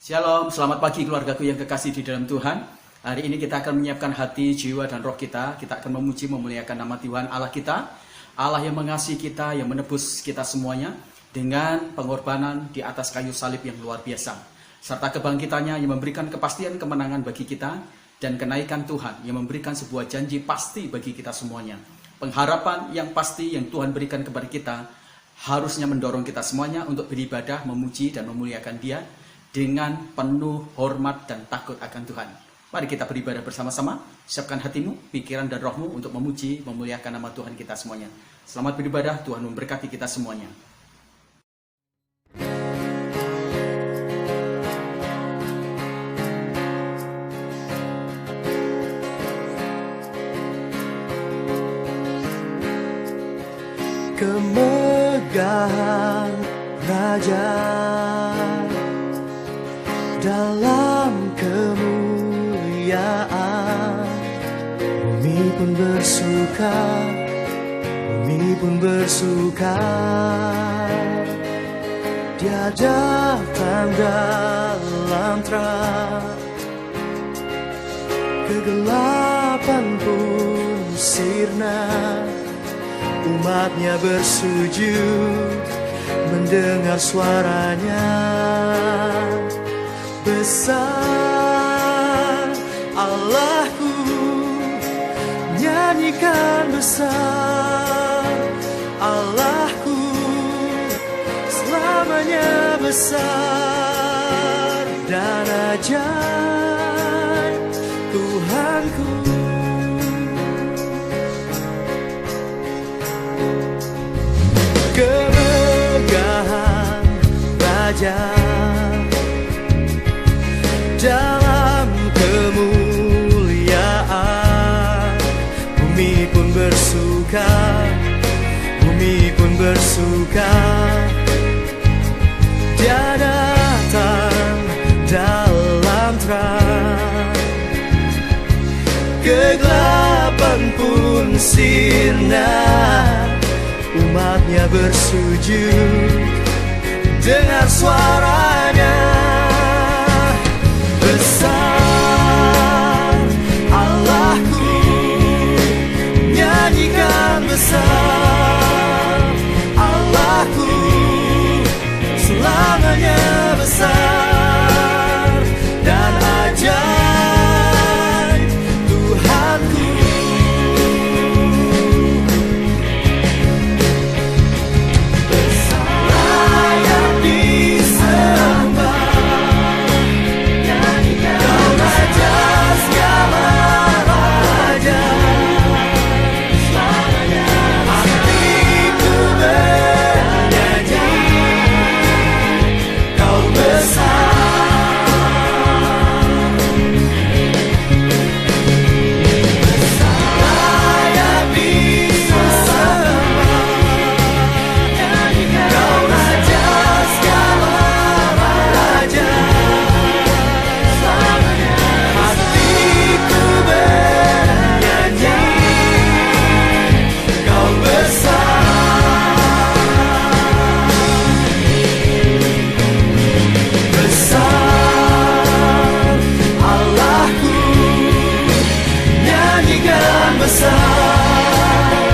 Shalom, selamat pagi keluargaku yang kekasih di dalam Tuhan. Hari ini kita akan menyiapkan hati, jiwa, dan roh kita. Kita akan memuji, memuliakan nama Tuhan Allah kita. Allah yang mengasihi kita, yang menebus kita semuanya dengan pengorbanan di atas kayu salib yang luar biasa. Serta kebangkitannya yang memberikan kepastian kemenangan bagi kita dan kenaikan Tuhan yang memberikan sebuah janji pasti bagi kita semuanya. Pengharapan yang pasti yang Tuhan berikan kepada kita harusnya mendorong kita semuanya untuk beribadah, memuji, dan memuliakan Dia dengan penuh hormat dan takut akan Tuhan. Mari kita beribadah bersama-sama. Siapkan hatimu, pikiran, dan rohmu untuk memuji, memuliakan nama Tuhan kita semuanya. Selamat beribadah, Tuhan memberkati kita semuanya. Kemegahan Raja dalam kemuliaan, bumi pun bersuka, Dia datang dalam terang, kegelapan pun sirna, umatnya bersujud mendengar suaranya. Besar Allahku, nyanyikan besar Allahku, selamanya besar dan ajaib Tuhanku. Kemegahan Raja dalam kemuliaan, bumi pun bersuka, Dia datang dalam terang, kegelapan pun sirna, umatnya bersujud dengar suaranya. Besar Allahku, nyanyikan besar Allahku, selamanya besar dan ajaib Tuhanku. Layak disembah, Kau Raja segala raja, hatiku bernyanyi, Kau besar. Layak disembah, Kau Raja segala raja, hatiku bernyanyi, Kau besar. Besar Allahku, nyanyikan besar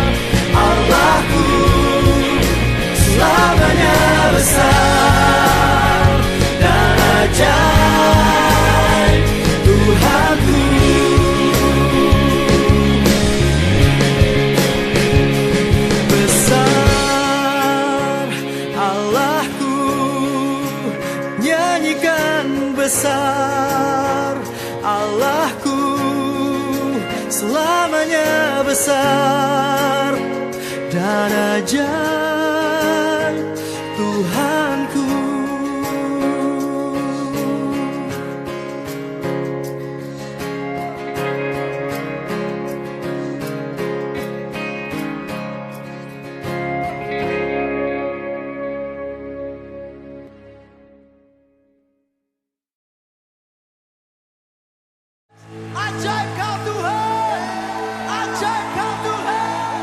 Allahku, selamanya besar dan ajaib Tuhanku. Besar Allahku, nyanyikan besar Allahku, selamanya besar dan ajaib Tuhanku. Ajaib Kau Tuhan, ajaib Kau Tuhan.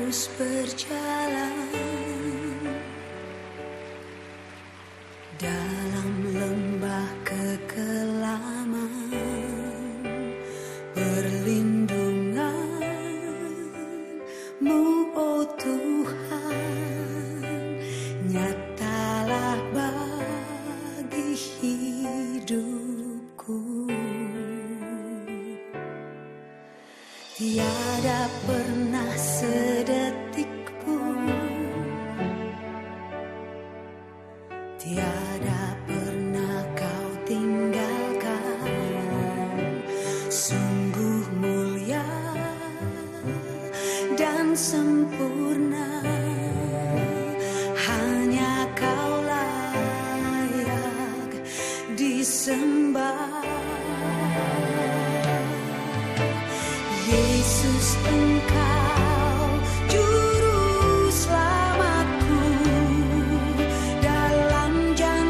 terus berjalan dalam lembah kekelaman, perlindungan-Mu, oh Tuhan, nyatalah bagi hidupku. Tiada pernah sedetik pun, tiada pernah Kau tinggalkan. Sungguh mulia dan sempurna, hanya Kau layak disembah. Yesus, Engkau juru selamatku, dalam jangkauan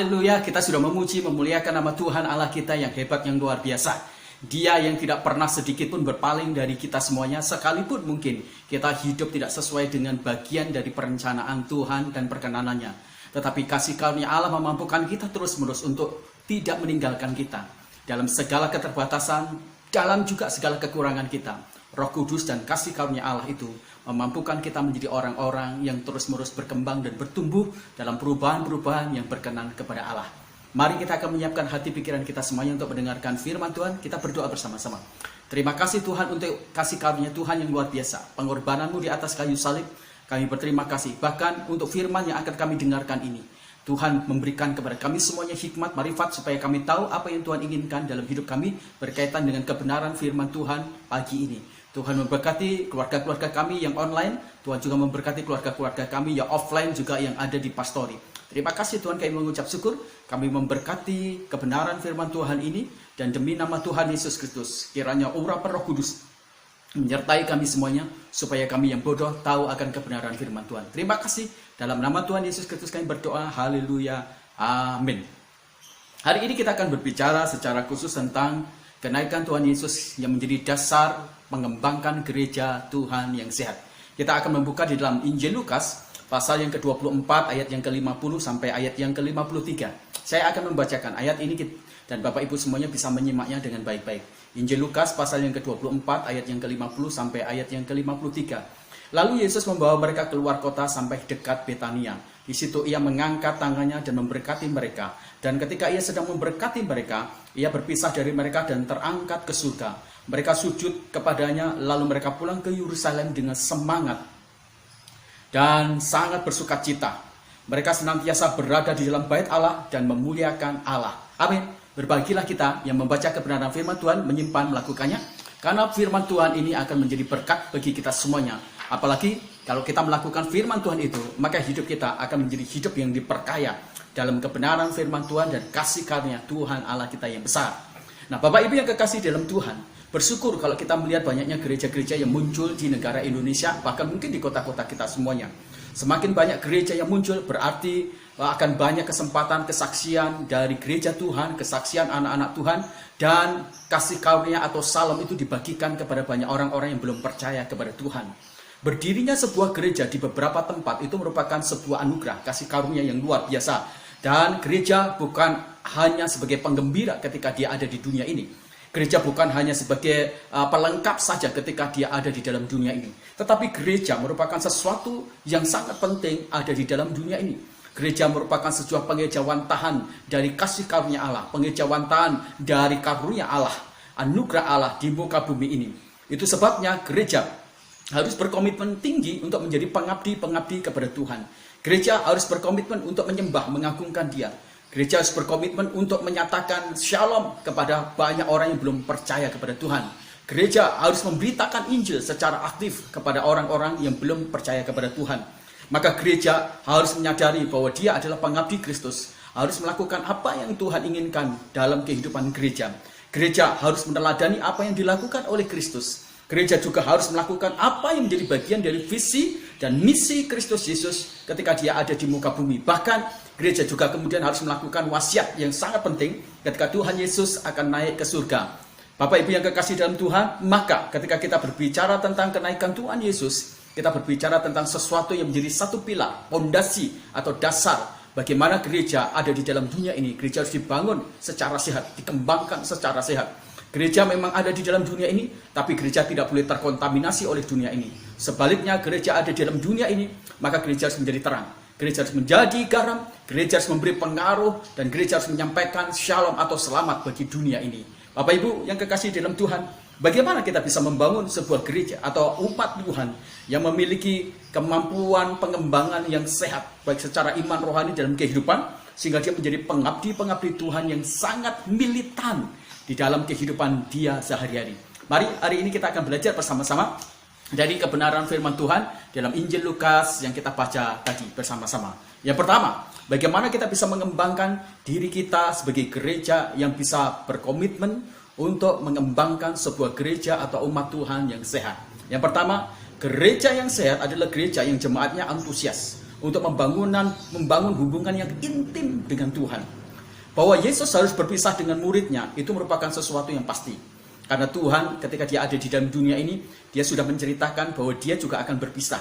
Haleluya, kita sudah memuji, memuliakan nama Tuhan Allah kita yang hebat, yang luar biasa. Dia yang tidak pernah sedikit pun berpaling dari kita semuanya, sekalipun mungkin kita hidup tidak sesuai dengan bagian dari perencanaan Tuhan dan perkenanannya. Tetapi kasih karunia Allah memampukan kita terus-menerus untuk tidak meninggalkan kita. Dalam segala keterbatasan, dalam juga segala kekurangan kita. Roh Kudus dan kasih karunia Allah itu memampukan kita menjadi orang-orang yang terus-menerus berkembang dan bertumbuh dalam perubahan-perubahan yang berkenan kepada Allah. Mari kita akan menyiapkan hati pikiran kita semuanya untuk mendengarkan firman Tuhan. Kita berdoa bersama-sama. Terima kasih Tuhan untuk kasih karunia Tuhan yang luar biasa. Pengorbananmu di atas kayu salib, kami berterima kasih. Bahkan untuk firman yang akan kami dengarkan ini, Tuhan memberikan kepada kami semuanya hikmat, marifat, supaya kami tahu apa yang Tuhan inginkan dalam hidup kami berkaitan dengan kebenaran firman Tuhan pagi ini. Tuhan memberkati keluarga-keluarga kami yang online. Tuhan juga memberkati keluarga-keluarga kami yang offline juga yang ada di pastori. Terima kasih Tuhan, kami mengucap syukur. Kami memberkati kebenaran firman Tuhan ini. Dan demi nama Tuhan Yesus Kristus, kiranya urapan Roh Kudus menyertai kami semuanya, supaya kami yang bodoh tahu akan kebenaran firman Tuhan. Terima kasih. Dalam nama Tuhan Yesus Kristus kami berdoa. Haleluya. Amin. Hari ini kita akan berbicara secara khusus tentang kenaikan Tuhan Yesus yang menjadi dasar mengembangkan gereja Tuhan yang sehat. Kita akan membuka di dalam Injil Lukas pasal yang ke-24 ayat yang ke-50 sampai ayat yang ke-53. Saya akan membacakan ayat ini dan Bapak Ibu semuanya bisa menyimaknya dengan baik-baik. Injil Lukas pasal yang ke-24 ayat yang ke-50 sampai ayat yang ke-53. Lalu Yesus membawa mereka keluar kota sampai dekat Betania. Di situ ia mengangkat tangannya dan memberkati mereka. Dan ketika ia sedang memberkati mereka, ia berpisah dari mereka dan terangkat ke surga. Mereka sujud kepadanya, lalu mereka pulang ke Yerusalem dengan semangat dan sangat bersukacita. Mereka senantiasa berada di dalam bait Allah dan memuliakan Allah. Amin. Berbahagialah kita yang membaca kebenaran firman Tuhan, menyimpan, melakukannya. Karena firman Tuhan ini akan menjadi berkat bagi kita semuanya. Apalagi kalau kita melakukan firman Tuhan itu, maka hidup kita akan menjadi hidup yang diperkaya dalam kebenaran firman Tuhan dan kasih karunia Tuhan Allah kita yang besar. Nah, Bapak Ibu yang kekasih dalam Tuhan, bersyukur kalau kita melihat banyaknya gereja-gereja yang muncul di negara Indonesia, bahkan mungkin di kota-kota kita semuanya. Semakin banyak gereja yang muncul, berarti akan banyak kesempatan kesaksian dari gereja Tuhan, kesaksian anak-anak Tuhan, dan kasih karunia atau salam itu dibagikan kepada banyak orang-orang yang belum percaya kepada Tuhan. Berdirinya sebuah gereja di beberapa tempat itu merupakan sebuah anugerah, kasih karunia yang luar biasa. Dan gereja bukan hanya sebagai penggembira ketika dia ada di dunia ini. Gereja bukan hanya sebagai pelengkap saja ketika dia ada di dalam dunia ini. Tetapi gereja merupakan sesuatu yang sangat penting ada di dalam dunia ini. Gereja merupakan sebuah pengejawantahan dari kasih karunia Allah. Pengejawantahan dari karunia Allah. Anugerah Allah di muka bumi ini. Itu sebabnya gereja harus berkomitmen tinggi untuk menjadi pengabdi-pengabdi kepada Tuhan. Gereja harus berkomitmen untuk menyembah, mengagungkan Dia. Gereja harus berkomitmen untuk menyatakan shalom kepada banyak orang yang belum percaya kepada Tuhan. Gereja harus memberitakan Injil secara aktif kepada orang-orang yang belum percaya kepada Tuhan. Maka gereja harus menyadari bahwa dia adalah pengabdi Kristus. Harus melakukan apa yang Tuhan inginkan dalam kehidupan gereja. Gereja harus meneladani apa yang dilakukan oleh Kristus. Gereja juga harus melakukan apa yang menjadi bagian dari visi dan misi Kristus Yesus ketika dia ada di muka bumi. Bahkan gereja juga kemudian harus melakukan wasiat yang sangat penting ketika Tuhan Yesus akan naik ke surga. Bapak Ibu yang kekasih dalam Tuhan, maka ketika kita berbicara tentang kenaikan Tuhan Yesus, kita berbicara tentang sesuatu yang menjadi satu pilar, fondasi atau dasar bagaimana gereja ada di dalam dunia ini. Gereja harus dibangun secara sehat, dikembangkan secara sehat. Gereja memang ada di dalam dunia ini, tapi gereja tidak boleh terkontaminasi oleh dunia ini. Sebaliknya, gereja ada di dalam dunia ini, maka gereja harus menjadi terang. Gereja harus menjadi garam, gereja harus memberi pengaruh, dan gereja harus menyampaikan shalom atau selamat bagi dunia ini. Bapak Ibu yang kekasih dalam Tuhan, bagaimana kita bisa membangun sebuah gereja atau umat Tuhan yang memiliki kemampuan pengembangan yang sehat, baik secara iman rohani dalam kehidupan, sehingga dia menjadi pengabdi-pengabdi Tuhan yang sangat militan di dalam kehidupan dia sehari-hari. Mari hari ini kita akan belajar bersama-sama dari kebenaran firman Tuhan dalam Injil Lukas yang kita baca tadi bersama-sama. Yang pertama, bagaimana kita bisa mengembangkan diri kita sebagai gereja yang bisa berkomitmen untuk mengembangkan sebuah gereja atau umat Tuhan yang sehat. Yang pertama, gereja yang sehat adalah gereja yang jemaatnya antusias. untuk membangun hubungan yang intim dengan Tuhan. Bahwa Yesus harus berpisah dengan muridnya itu merupakan sesuatu yang pasti. Karena Tuhan ketika dia ada di dalam dunia ini, dia sudah menceritakan bahwa dia juga akan berpisah.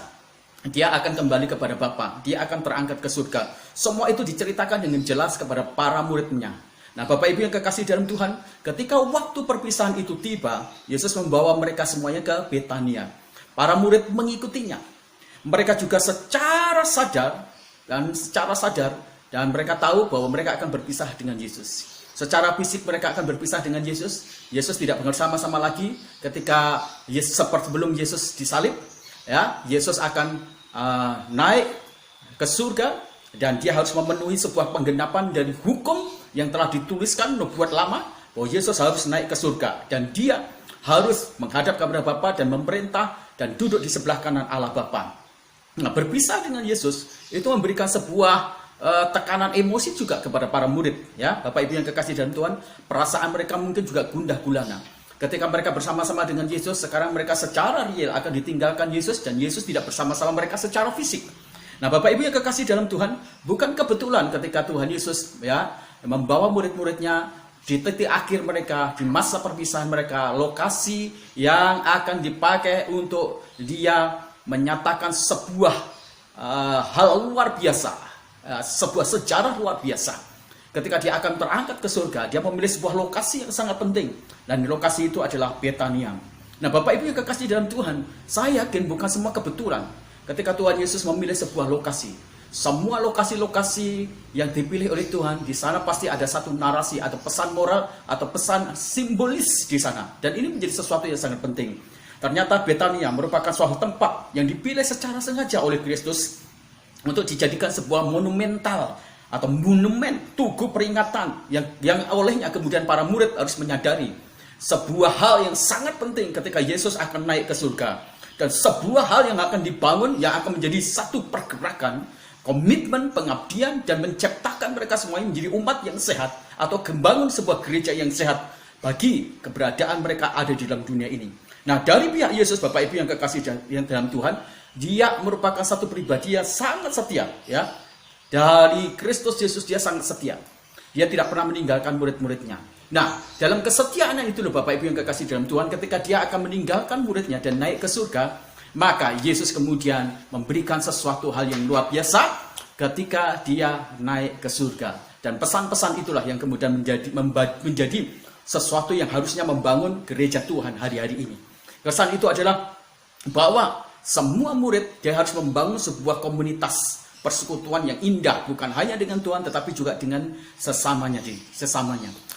Dia akan kembali kepada Bapa, dia akan terangkat ke surga. Semua itu diceritakan dengan jelas kepada para muridnya. Nah, Bapak Ibu yang kekasih dalam Tuhan, ketika waktu perpisahan itu tiba, Yesus membawa mereka semuanya ke Betania. Para murid mengikutinya. Mereka juga secara sadar dan mereka tahu bahwa mereka akan berpisah dengan Yesus. Secara fisik mereka akan berpisah dengan Yesus. Yesus tidak bersama-sama lagi ketika seperti sebelum Yesus disalib. Ya, Yesus akan naik ke surga dan dia harus memenuhi sebuah penggenapan dari hukum yang telah dituliskan nubuat lama bahwa Yesus harus naik ke surga dan dia harus menghadap kepada Bapa dan memerintah dan duduk di sebelah kanan Allah Bapa. Nah, berpisah dengan Yesus itu memberikan sebuah tekanan emosi juga kepada para murid, ya. Bapak Ibu yang kekasih dalam Tuhan, perasaan mereka mungkin juga gundah gulana. Ketika mereka bersama-sama dengan Yesus, sekarang mereka secara real akan ditinggalkan Yesus dan Yesus tidak bersama-sama mereka secara fisik. Nah, Bapak Ibu yang kekasih dalam Tuhan, bukan kebetulan ketika Tuhan Yesus ya membawa murid-muridnya di titik akhir mereka, di masa perpisahan mereka, lokasi yang akan dipakai untuk dia menyatakan sebuah hal luar biasa. Sebuah sejarah luar biasa. Ketika dia akan terangkat ke surga, dia memilih sebuah lokasi yang sangat penting. Dan lokasi itu adalah Betania. Nah, Bapak Ibu yang kekasih dalam Tuhan, saya yakin bukan semua kebetulan. Ketika Tuhan Yesus memilih sebuah lokasi, semua lokasi-lokasi yang dipilih oleh Tuhan, di sana pasti ada satu narasi atau pesan moral atau pesan simbolis di sana. Dan ini menjadi sesuatu yang sangat penting. Ternyata Betania merupakan suatu tempat yang dipilih secara sengaja oleh Kristus untuk dijadikan sebuah monumental atau monumen tugu peringatan yang olehnya kemudian para murid harus menyadari sebuah hal yang sangat penting ketika Yesus akan naik ke surga dan sebuah hal yang akan dibangun yang akan menjadi satu pergerakan, komitmen, pengabdian dan menciptakan mereka semuanya menjadi umat yang sehat atau membangun sebuah gereja yang sehat bagi keberadaan mereka ada di dalam dunia ini. Nah, dari pihak Yesus, Bapak Ibu yang kekasih yang dalam Tuhan, dia merupakan satu pribadi yang sangat setia, ya. Dari Kristus Yesus dia sangat setia. Dia tidak pernah meninggalkan murid-muridnya. Nah, dalam kesetiaan itu loh Bapak Ibu yang kekasih dalam Tuhan, ketika dia akan meninggalkan muridnya dan naik ke surga, maka Yesus kemudian memberikan sesuatu hal yang luar biasa ketika dia naik ke surga. Dan pesan-pesan itulah yang kemudian menjadi sesuatu yang harusnya membangun gereja Tuhan hari-hari ini. Kesan itu adalah bahwa semua murid dia harus membangun sebuah komunitas persekutuan yang indah, bukan hanya dengan Tuhan tetapi juga dengan sesamanya.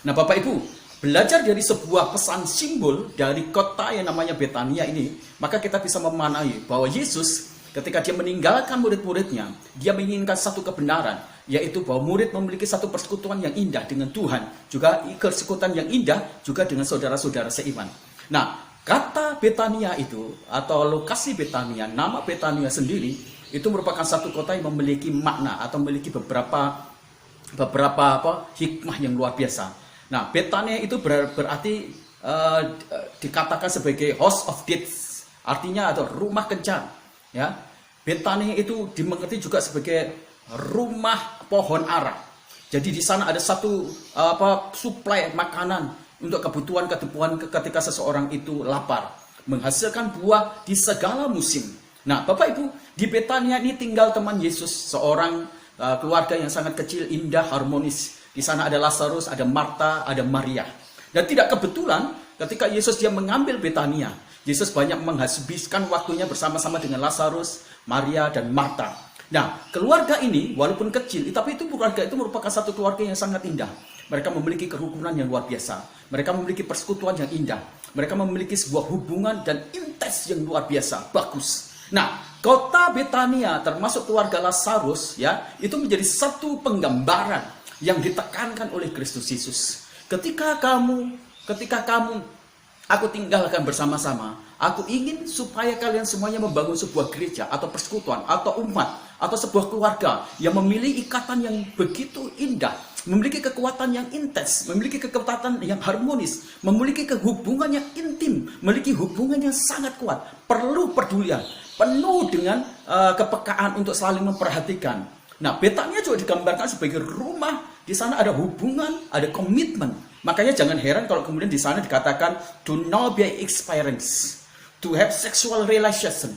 Nah, Bapak Ibu, belajar dari sebuah pesan simbol dari kota yang namanya Betania ini, maka kita bisa memaknai bahwa Yesus ketika dia meninggalkan murid-muridnya, dia menginginkan satu kebenaran, yaitu bahwa murid memiliki satu persekutuan yang indah dengan Tuhan, juga persekutuan yang indah juga dengan saudara-saudara seiman. Nah, kata Betania itu atau lokasi Betania, nama Betania sendiri itu merupakan satu kota yang memiliki makna atau memiliki beberapa hikmah yang luar biasa. Nah, Betania itu berarti dikatakan sebagai house of death, artinya atau rumah kencan. Ya, Betania itu dimengerti juga sebagai rumah pohon ara. Jadi di sana ada satu suplai makanan untuk kebutuhan ketika seseorang itu lapar, menghasilkan buah di segala musim. Nah, Bapak Ibu, di Betania ini tinggal teman Yesus, seorang keluarga yang sangat kecil, indah, harmonis. Di sana ada Lazarus, ada Marta, ada Maria. Dan tidak kebetulan ketika Yesus dia mengambil Betania, Yesus banyak menghabiskan waktunya bersama-sama dengan Lazarus, Maria, dan Marta. Nah, keluarga ini walaupun kecil, tapi keluarga itu merupakan satu keluarga yang sangat indah. Mereka memiliki kerukunan yang luar biasa. Mereka memiliki persekutuan yang indah. Mereka memiliki sebuah hubungan dan intens yang luar biasa, bagus. Nah, kota Betania termasuk keluarga Lazarus ya, itu menjadi satu penggambaran yang ditekankan oleh Kristus Yesus. Ketika kamu aku tinggalkan bersama-sama, aku ingin supaya kalian semuanya membangun sebuah gereja atau persekutuan atau umat atau sebuah keluarga yang memiliki ikatan yang begitu indah, memiliki kekuatan yang intens, memiliki kekuatan yang harmonis, memiliki hubungan yang intim, memiliki hubungan yang sangat kuat, perlu pedulian, penuh dengan kepekaan untuk saling memperhatikan. Nah, Betania juga digambarkan sebagai rumah. Di sana ada hubungan, ada komitmen. Makanya jangan heran kalau kemudian di sana dikatakan to know by experience, to have sexual relation.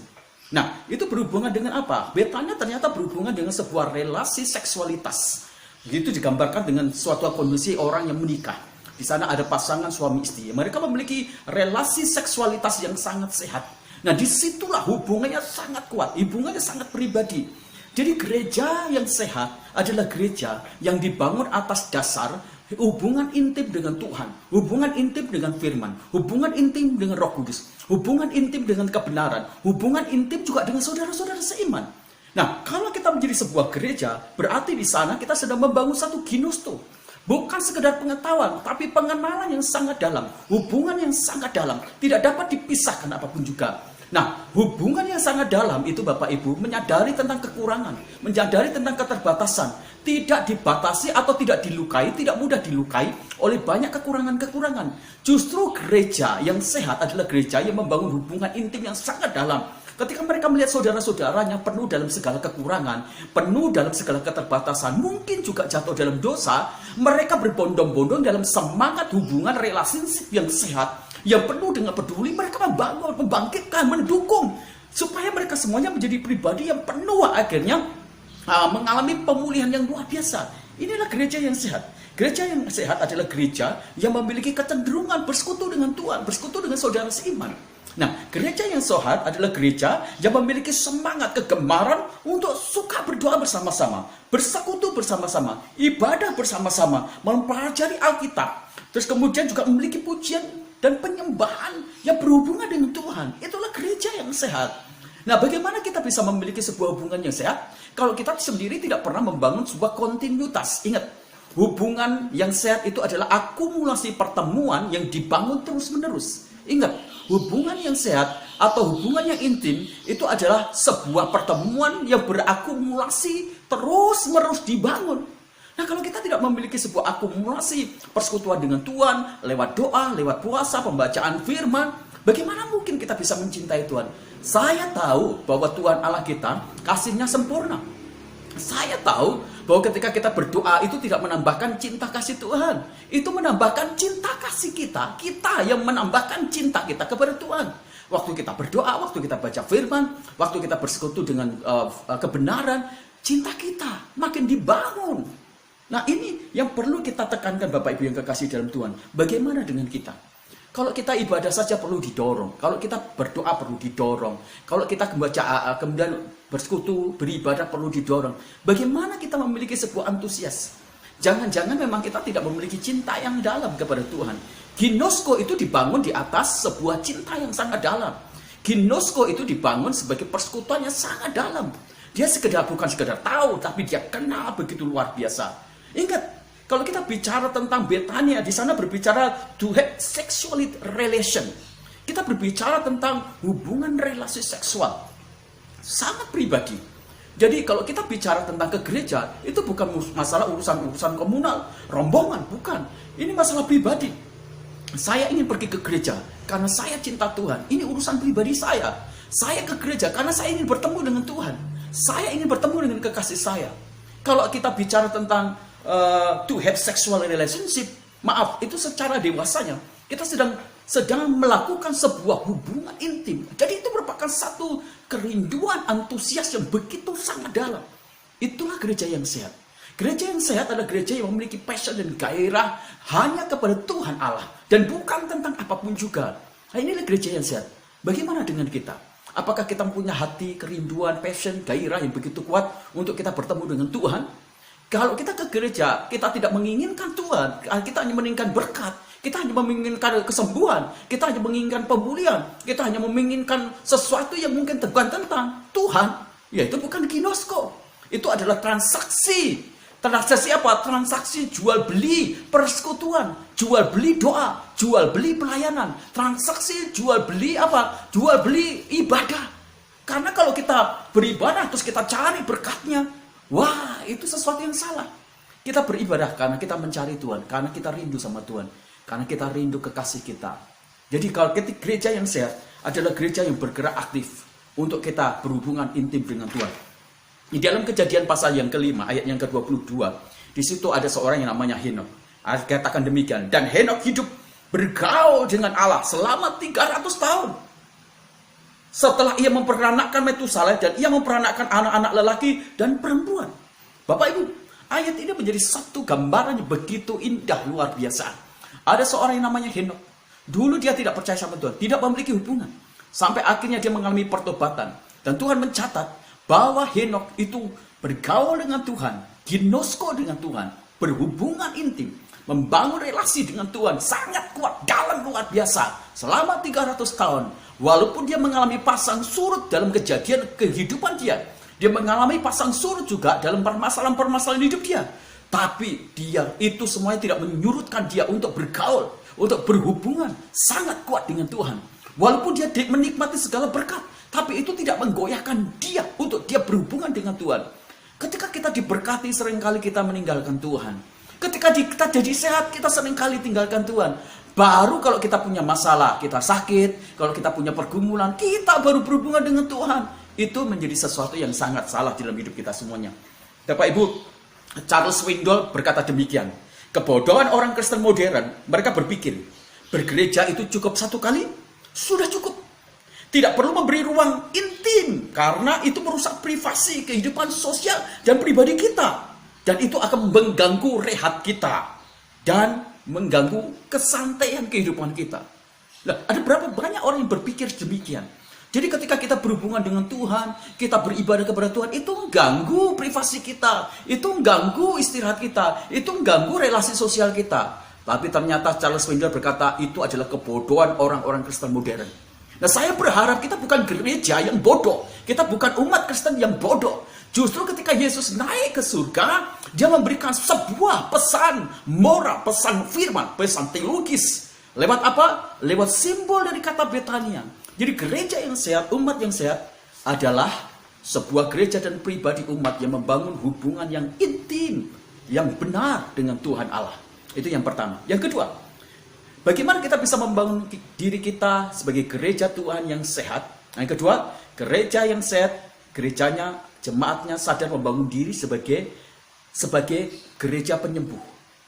Nah, itu berhubungan dengan apa? Betania ternyata berhubungan dengan sebuah relasi seksualitas. Begitu digambarkan dengan suatu kondisi orang yang menikah. Di sana ada pasangan suami istri. Mereka memiliki relasi seksualitas yang sangat sehat. Nah, disitulah hubungannya sangat kuat. Hubungannya sangat pribadi. Jadi gereja yang sehat adalah gereja yang dibangun atas dasar hubungan intim dengan Tuhan, hubungan intim dengan firman, hubungan intim dengan Roh Kudus, hubungan intim dengan kebenaran, hubungan intim juga dengan saudara-saudara seiman. Nah, kalau kita menjadi sebuah gereja, berarti di sana kita sedang membangun satu ginosto. Bukan sekedar pengetahuan, tapi pengenalan yang sangat dalam, hubungan yang sangat dalam, tidak dapat dipisahkan apapun juga. Nah, hubungan yang sangat dalam itu Bapak Ibu menyadari tentang kekurangan, menyadari tentang keterbatasan, tidak dibatasi atau tidak dilukai, tidak mudah dilukai oleh banyak kekurangan-kekurangan. Justru gereja yang sehat adalah gereja yang membangun hubungan intim yang sangat dalam. Ketika mereka melihat saudara-saudaranya penuh dalam segala kekurangan, penuh dalam segala keterbatasan, mungkin juga jatuh dalam dosa, mereka berbondong-bondong dalam semangat hubungan relasi yang sehat, yang penuh dengan peduli. Mereka membangun, membangkitkan, mendukung, supaya mereka semuanya menjadi pribadi yang penuh akhirnya mengalami pemulihan yang luar biasa. Inilah gereja yang sehat. Gereja yang sehat adalah gereja yang memiliki kecenderungan bersekutu dengan Tuhan, bersekutu dengan saudara seiman. Nah, gereja yang sehat adalah gereja yang memiliki semangat kegemaran untuk suka berdoa bersama-sama, bersekutu bersama-sama, ibadah bersama-sama, mempelajari Alkitab. Terus kemudian juga memiliki pujian dan penyembahan yang berhubungan dengan Tuhan. Itulah gereja yang sehat. Nah, bagaimana kita bisa memiliki sebuah hubungan yang sehat kalau kita sendiri tidak pernah membangun sebuah kontinuitas? Ingat, hubungan yang sehat itu adalah akumulasi pertemuan yang dibangun terus-menerus. Ingat, hubungan yang sehat atau hubungan yang intim itu adalah sebuah pertemuan yang berakumulasi terus-menerus dibangun. Nah, kalau kita tidak memiliki sebuah akumulasi persekutuan dengan Tuhan lewat doa, lewat puasa, pembacaan firman, bagaimana mungkin kita bisa mencintai Tuhan? Saya tahu bahwa Tuhan Allah kita kasih-Nya sempurna. Saya tahu bahwa ketika kita berdoa itu tidak menambahkan cinta kasih Tuhan. Itu menambahkan cinta kasih kita. Kita yang menambahkan cinta kita kepada Tuhan. Waktu kita berdoa, waktu kita baca firman, waktu kita bersekutu dengan kebenaran, cinta kita makin dibangun. Nah, ini yang perlu kita tekankan Bapak Ibu yang kekasih dalam Tuhan. Bagaimana dengan kita? Kalau kita ibadah saja perlu didorong. Kalau kita berdoa perlu didorong. Kalau kita membaca kemudian bersekutu, beribadah perlu didorong. Bagaimana kita memiliki sebuah antusias? Jangan-jangan memang kita tidak memiliki cinta yang dalam kepada Tuhan. Ginosko itu dibangun di atas sebuah cinta yang sangat dalam. Ginosko itu dibangun sebagai persekutuan yang sangat dalam. Dia bukan sekedar tahu, tapi dia kenal begitu luar biasa. Ingat, kalau kita bicara tentang Betania, di sana berbicara to have sexual relation. Kita berbicara tentang hubungan relasi seksual. Sangat pribadi. Jadi kalau kita bicara tentang ke gereja, itu bukan masalah urusan komunal, rombongan, bukan. Ini masalah pribadi. Saya ingin pergi ke gereja karena saya cinta Tuhan. Ini urusan pribadi saya. Saya ke gereja karena saya ingin bertemu dengan Tuhan. Saya ingin bertemu dengan kekasih saya. Kalau kita bicara tentang to have sexual relationship, maaf, itu secara dewasanya kita sedang melakukan sebuah hubungan intim. Jadi itu merupakan satu kerinduan, antusias yang begitu sangat dalam. Itulah gereja yang sehat. Gereja yang sehat adalah gereja yang memiliki passion dan gairah hanya kepada Tuhan Allah dan bukan tentang apapun juga. Nah, inilah gereja yang sehat. Bagaimana dengan kita? Apakah kita punya hati, kerinduan, passion, gairah yang begitu kuat untuk kita bertemu dengan Tuhan? Kalau kita ke gereja, kita tidak menginginkan Tuhan, kita hanya menginginkan berkat, kita hanya menginginkan kesembuhan, kita hanya menginginkan pemulihan, kita hanya menginginkan sesuatu yang mungkin bukan tentang Tuhan, yaitu bukan ginosko. Itu adalah transaksi. Transaksi apa? Transaksi jual beli persekutuan, jual beli doa, jual beli pelayanan, transaksi jual beli apa? Jual beli ibadah. Karena kalau kita beribadah terus kita cari berkatnya, wah, itu sesuatu yang salah. Kita beribadah karena kita mencari Tuhan, karena kita rindu sama Tuhan, karena kita rindu kekasih kita. Jadi kalau gereja yang sehat adalah gereja yang bergerak aktif untuk kita berhubungan intim dengan Tuhan. Di dalam Kejadian pasal yang kelima, ayat yang ke-22, di situ ada seorang yang namanya Henok. Katakan demikian, dan Henok hidup bergaul dengan Allah selama 300 tahun. Setelah ia memperanakkan Metusaleh dan ia memperanakkan anak-anak lelaki dan perempuan. Bapak Ibu, ayat ini menjadi satu gambaran yang begitu indah, luar biasa. Ada seorang yang namanya Henok. Dulu dia tidak percaya sama Tuhan, tidak memiliki hubungan. Sampai akhirnya dia mengalami pertobatan. Dan Tuhan mencatat bahwa Henok itu bergaul dengan Tuhan, ginosko dengan Tuhan, berhubungan intim, membangun relasi dengan Tuhan sangat kuat, dalam, luar biasa selama 300 tahun. Walaupun dia mengalami pasang surut dalam kejadian kehidupan dia mengalami pasang surut juga dalam permasalahan-permasalahan hidup dia, tapi dia itu semuanya tidak menyurutkan dia untuk bergaul, untuk berhubungan sangat kuat dengan Tuhan. Walaupun dia menikmati segala berkat, tapi itu tidak menggoyahkan dia untuk dia berhubungan dengan Tuhan. Ketika kita diberkati, seringkali kita meninggalkan Tuhan. Ketika kita jadi sehat, kita seringkali tinggalkan Tuhan. Baru kalau kita punya masalah, kita sakit, kalau kita punya pergumulan, kita baru berhubungan dengan Tuhan. Itu menjadi sesuatu yang sangat salah dalam hidup kita semuanya. Bapak Ibu, Charles Swindoll berkata demikian. Kebodohan orang Kristen modern, mereka berpikir, bergereja itu cukup satu kali, sudah cukup. Tidak perlu memberi ruang intim, karena itu merusak privasi, kehidupan sosial, dan pribadi kita. Dan itu akan mengganggu rehat kita. Dan mengganggu kesantaian kehidupan kita. Nah, ada berapa banyak orang yang berpikir demikian. Jadi ketika kita berhubungan dengan Tuhan, kita beribadah kepada Tuhan, itu mengganggu privasi kita. Itu mengganggu istirahat kita. Itu mengganggu relasi sosial kita. Tapi ternyata Charles Swindoll berkata, itu adalah kebodohan orang-orang Kristen modern. Nah, saya berharap kita bukan gereja yang bodoh. Kita bukan umat Kristen yang bodoh. Justru ketika Yesus naik ke surga, dia memberikan sebuah pesan moral, pesan firman, pesan teologis. Lewat apa? Lewat simbol dari kata Betania. Jadi gereja yang sehat, umat yang sehat adalah sebuah gereja dan pribadi umat yang membangun hubungan yang intim, yang benar dengan Tuhan Allah. Itu yang pertama. Yang kedua, bagaimana kita bisa membangun diri kita sebagai gereja Tuhan yang sehat? Yang kedua, gereja yang sehat, gerejanya, jemaatnya sadar membangun diri sebagai gereja penyembuh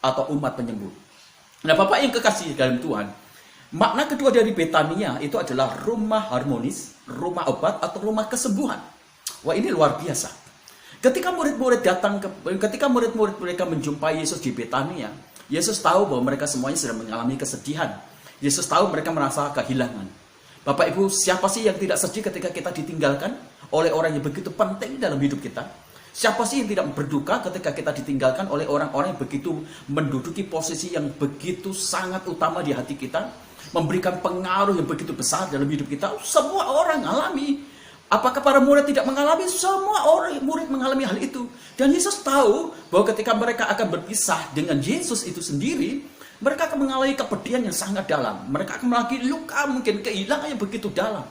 atau umat penyembuh. Nah, Bapak yang kekasih dalam Tuhan, makna kedua dari Betania itu adalah rumah harmonis, rumah obat atau rumah kesembuhan. Wah, ini luar biasa. Ketika murid-murid mereka menjumpai Yesus di Betania, Yesus tahu bahwa mereka semuanya sedang mengalami kesedihan. Yesus tahu mereka merasa kehilangan. Bapak Ibu, siapa sih yang tidak sedih ketika kita ditinggalkan oleh orang yang begitu penting dalam hidup kita? Siapa sih yang tidak berduka ketika kita ditinggalkan oleh orang-orang yang begitu menduduki posisi yang begitu sangat utama di hati kita, memberikan pengaruh yang begitu besar dalam hidup kita? Semua orang alami. Apakah para murid tidak mengalami? Semua orang murid mengalami hal itu. Dan Yesus tahu bahwa ketika mereka akan berpisah dengan Yesus itu sendiri, mereka akan mengalami kepedihan yang sangat dalam. Mereka akan mengalami luka, mungkin kehilangan yang begitu dalam.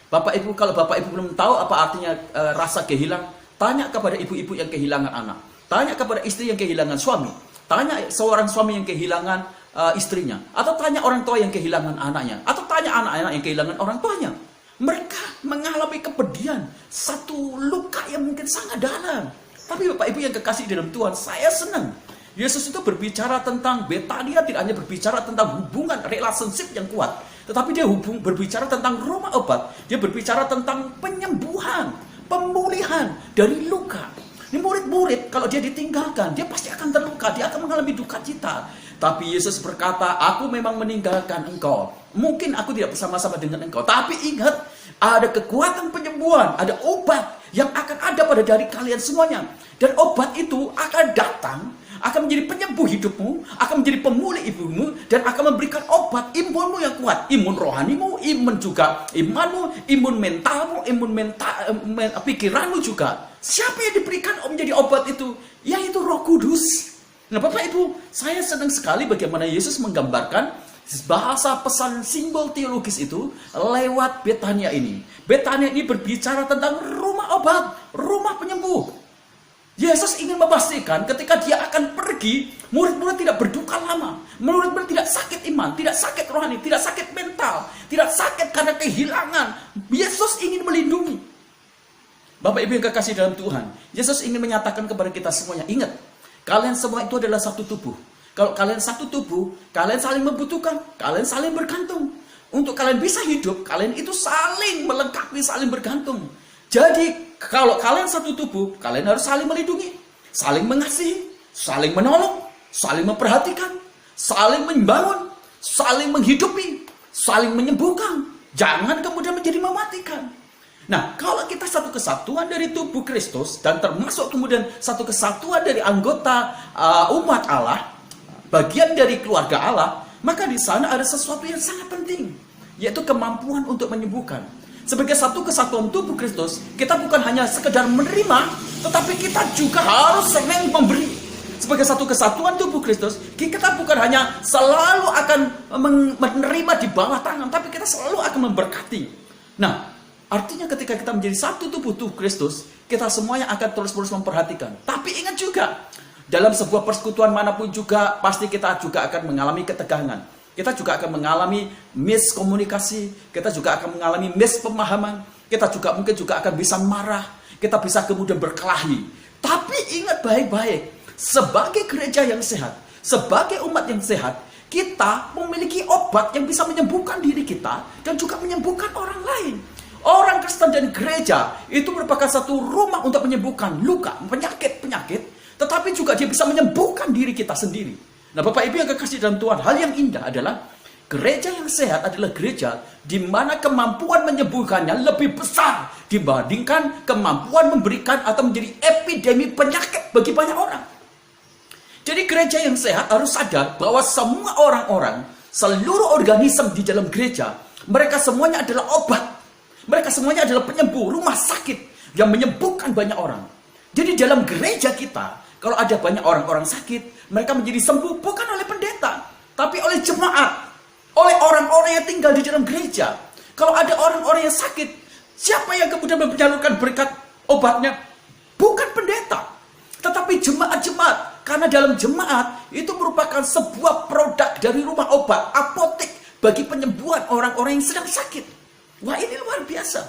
Bapak Ibu, kalau Bapak Ibu belum tahu apa artinya rasa kehilangan, tanya kepada ibu-ibu yang kehilangan anak. Tanya kepada istri yang kehilangan suami. Tanya seorang suami yang kehilangan istrinya. Atau tanya orang tua yang kehilangan anaknya. Atau tanya anak-anak yang kehilangan orang tuanya. Mereka mengalami kepedihan, satu luka yang mungkin sangat dalam. Tapi Bapak Ibu yang kekasih dalam Tuhan, saya senang. Yesus itu berbicara tentang Betania, tidak hanya berbicara tentang hubungan, relationship yang kuat. Tetapi dia berbicara tentang rumah obat. Dia berbicara tentang penyembuhan, pemulihan dari luka. Ini murid-murid, kalau dia ditinggalkan, dia pasti akan terluka, dia akan mengalami duka cita. Tapi Yesus berkata, aku memang meninggalkan engkau. Mungkin aku tidak bersama-sama dengan engkau. Tapi ingat, ada kekuatan penyembuhan, ada obat yang akan ada pada diri kalian semuanya. Dan obat itu akan datang, akan menjadi penyembuh hidupmu, akan menjadi pemulih ibumu, dan akan memberikan obat imunmu yang kuat. Imun rohanimu, imun juga imanmu, imun mentalmu, pikiranmu juga. Siapa yang diberikan menjadi obat itu? Yaitu Roh Kudus. Nah, Bapak Ibu, saya senang sekali bagaimana Yesus menggambarkan bahasa pesan simbol teologis itu lewat Betania ini. Betania ini berbicara tentang rumah obat, rumah penyembuh. Yesus ingin memastikan ketika dia akan pergi, murid-murid tidak berduka lama. Murid-murid tidak sakit iman, tidak sakit rohani, tidak sakit mental, tidak sakit karena kehilangan. Yesus ingin melindungi. Bapak Ibu yang kekasih dalam Tuhan, Yesus ingin menyatakan kepada kita semuanya, ingat, kalian semua itu adalah satu tubuh. Kalau kalian satu tubuh, kalian saling membutuhkan, kalian saling bergantung. Untuk kalian bisa hidup, kalian itu saling melengkapi, saling bergantung. Jadi, kalau kalian satu tubuh, kalian harus saling melindungi, saling mengasihi, saling menolong, saling memperhatikan, saling membangun, saling menghidupi, saling menyembuhkan. Jangan kemudian menjadi mematikan. Nah, kalau kita satu kesatuan dari tubuh Kristus dan termasuk kemudian satu kesatuan dari anggota umat Allah, bagian dari keluarga Allah, maka di sana ada sesuatu yang sangat penting, yaitu kemampuan untuk menyembuhkan. Sebagai satu kesatuan tubuh Kristus, kita bukan hanya sekedar menerima, tetapi kita juga harus sering memberi. Sebagai satu kesatuan tubuh Kristus, kita bukan hanya selalu akan menerima di bawah tangan, tapi kita selalu akan memberkati. Nah, artinya ketika kita menjadi satu tubuh Kristus, kita semuanya akan terus-menerus memperhatikan. Tapi ingat juga, dalam sebuah persekutuan manapun juga, pasti kita juga akan mengalami ketegangan. Kita juga akan mengalami miskomunikasi, kita juga akan mengalami mispemahaman, kita juga mungkin juga akan bisa marah, kita bisa kemudian berkelahi. Tapi ingat baik-baik, sebagai gereja yang sehat, sebagai umat yang sehat, kita memiliki obat yang bisa menyembuhkan diri kita dan juga menyembuhkan orang lain. Orang Kristen dan gereja itu merupakan satu rumah untuk menyembuhkan luka, penyakit-penyakit, tetapi juga dia bisa menyembuhkan diri kita sendiri. Nah, Bapak Ibu yang kekasih dalam Tuhan, hal yang indah adalah gereja yang sehat adalah gereja di mana kemampuan menyembuhkannya lebih besar dibandingkan kemampuan memberikan atau menjadi epidemi penyakit bagi banyak orang. Jadi gereja yang sehat harus sadar bahwa semua orang-orang, seluruh organisme di dalam gereja, mereka semuanya adalah obat. Mereka semuanya adalah penyembuh, rumah sakit yang menyembuhkan banyak orang. Jadi dalam gereja kita, kalau ada banyak orang-orang sakit, mereka menjadi sembuh bukan oleh pendeta, tapi oleh jemaat, oleh orang-orang yang tinggal di dalam gereja. Kalau ada orang-orang yang sakit, siapa yang kemudian menyalurkan berkat obatnya? Bukan pendeta, tetapi jemaat-jemaat. Karena dalam jemaat itu merupakan sebuah produk dari rumah obat, apotek bagi penyembuhan orang-orang yang sedang sakit. Wah, ini luar biasa.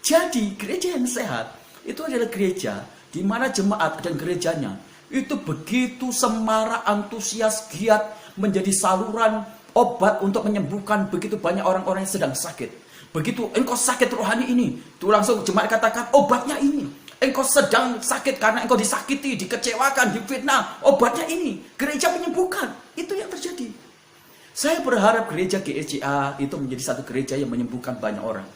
Jadi gereja yang sehat itu adalah gereja di mana jemaat dan gerejanya itu begitu semarak, antusias, giat menjadi saluran obat untuk menyembuhkan begitu banyak orang-orang yang sedang sakit. Begitu engkau sakit rohani ini, itu langsung jemaat katakan obatnya ini. Engkau sedang sakit karena engkau disakiti, dikecewakan, difitnah, obatnya ini. Gereja menyembuhkan. Itu yang terjadi. Saya berharap gereja GSCA itu menjadi satu gereja yang menyembuhkan banyak orang.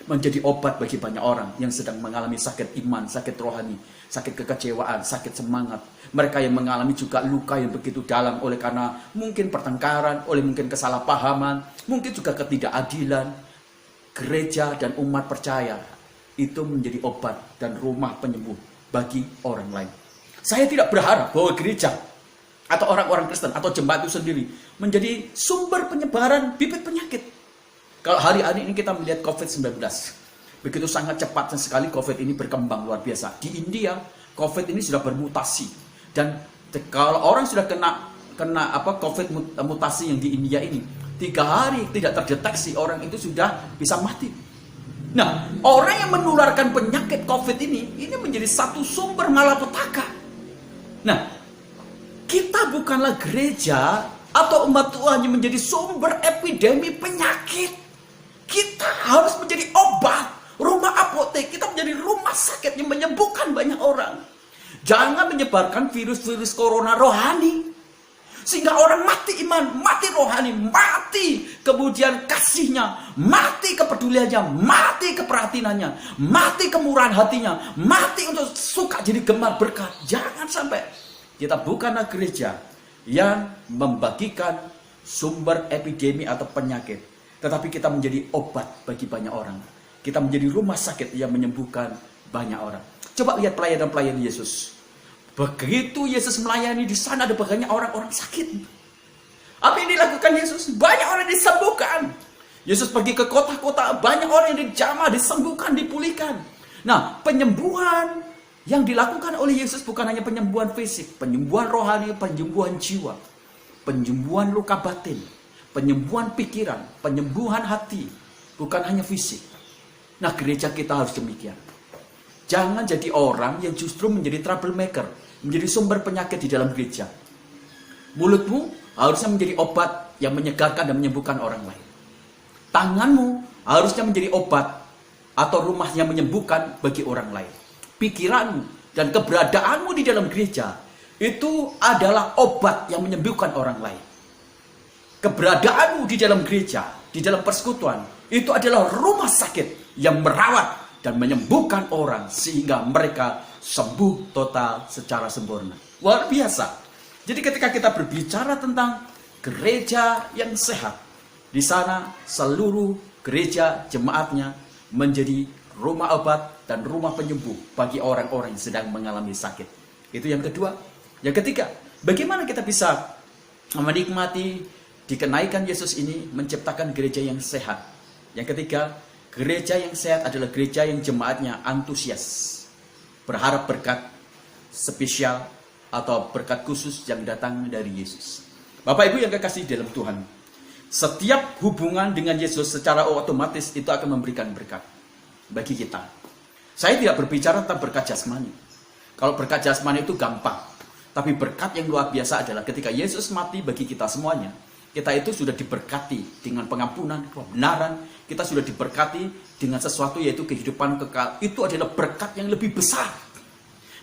Menjadi obat bagi banyak orang yang sedang mengalami sakit iman, sakit rohani, sakit kekecewaan, sakit semangat. Mereka yang mengalami juga luka yang begitu dalam oleh karena mungkin pertengkaran, oleh mungkin kesalahpahaman, mungkin juga ketidakadilan. Gereja dan umat percaya itu menjadi obat dan rumah penyembuh bagi orang lain. Saya tidak berharap bahwa gereja atau orang-orang Kristen atau jemaat itu sendiri menjadi sumber penyebaran bibit penyakit. Kalau hari-hari ini kita melihat COVID-19, begitu sangat cepat sekali COVID ini berkembang luar biasa. Di India, COVID ini sudah bermutasi. Dan kalau orang sudah kena COVID mutasi yang di India ini, 3 hari tidak terdeteksi, orang itu sudah bisa mati. Nah, orang yang menularkan penyakit COVID ini menjadi satu sumber malapetaka. Nah, kita bukanlah gereja atau umat Tuhan yang menjadi sumber epidemi penyakit. Kita harus menjadi obat, rumah apotek. Kita menjadi rumah sakit yang menyembuhkan banyak orang. Jangan menyebarkan virus-virus corona rohani. Sehingga orang mati iman, mati rohani, mati kemudian kasihnya, mati kepeduliannya, mati keperhatiannya, mati kemurahan hatinya, mati untuk suka jadi gemar berkat. Jangan sampai. Kita bukanlah gereja yang membagikan sumber epidemi atau penyakit, tetapi kita menjadi obat bagi banyak orang. Kita menjadi rumah sakit yang menyembuhkan banyak orang. Coba lihat pelayanan Yesus. Begitu Yesus melayani, di sana ada banyak orang-orang sakit. Apa yang dilakukan Yesus? Banyak orang disembuhkan. Yesus pergi ke kota-kota, banyak orang yang dijamah, disembuhkan, dipulihkan. Nah, penyembuhan yang dilakukan oleh Yesus bukan hanya penyembuhan fisik, penyembuhan rohani, penyembuhan jiwa, penyembuhan luka batin, penyembuhan pikiran, penyembuhan hati, bukan hanya fisik. Nah, gereja kita harus demikian. Jangan jadi orang yang justru menjadi troublemaker, menjadi sumber penyakit di dalam gereja. Mulutmu harusnya menjadi obat yang menyegarkan dan menyembuhkan orang lain. Tanganmu harusnya menjadi obat atau rumah yang menyembuhkan bagi orang lain. Pikiranmu dan keberadaanmu di dalam gereja itu adalah obat yang menyembuhkan orang lain. Keberadaanmu di dalam gereja, di dalam persekutuan, itu adalah rumah sakit yang merawat dan menyembuhkan orang sehingga mereka sembuh total secara sempurna. Luar biasa. Jadi ketika kita berbicara tentang gereja yang sehat, di sana seluruh gereja jemaatnya menjadi rumah obat dan rumah penyembuh bagi orang-orang yang sedang mengalami sakit. Itu yang kedua. Yang ketiga, bagaimana kita bisa menikmati dikenaikan Yesus ini menciptakan gereja yang sehat. Yang ketiga, gereja yang sehat adalah gereja yang jemaatnya antusias, berharap berkat spesial atau berkat khusus yang datang dari Yesus. Bapak Ibu yang kekasih dalam Tuhan, setiap hubungan dengan Yesus secara otomatis itu akan memberikan berkat bagi kita. Saya tidak berbicara tentang berkat jasmani. Kalau berkat jasmani itu gampang, tapi berkat yang luar biasa adalah ketika Yesus mati bagi kita semuanya, kita itu sudah diberkati dengan pengampunan, kebenaran, kita sudah diberkati dengan sesuatu yaitu kehidupan kekal. Itu adalah berkat yang lebih besar.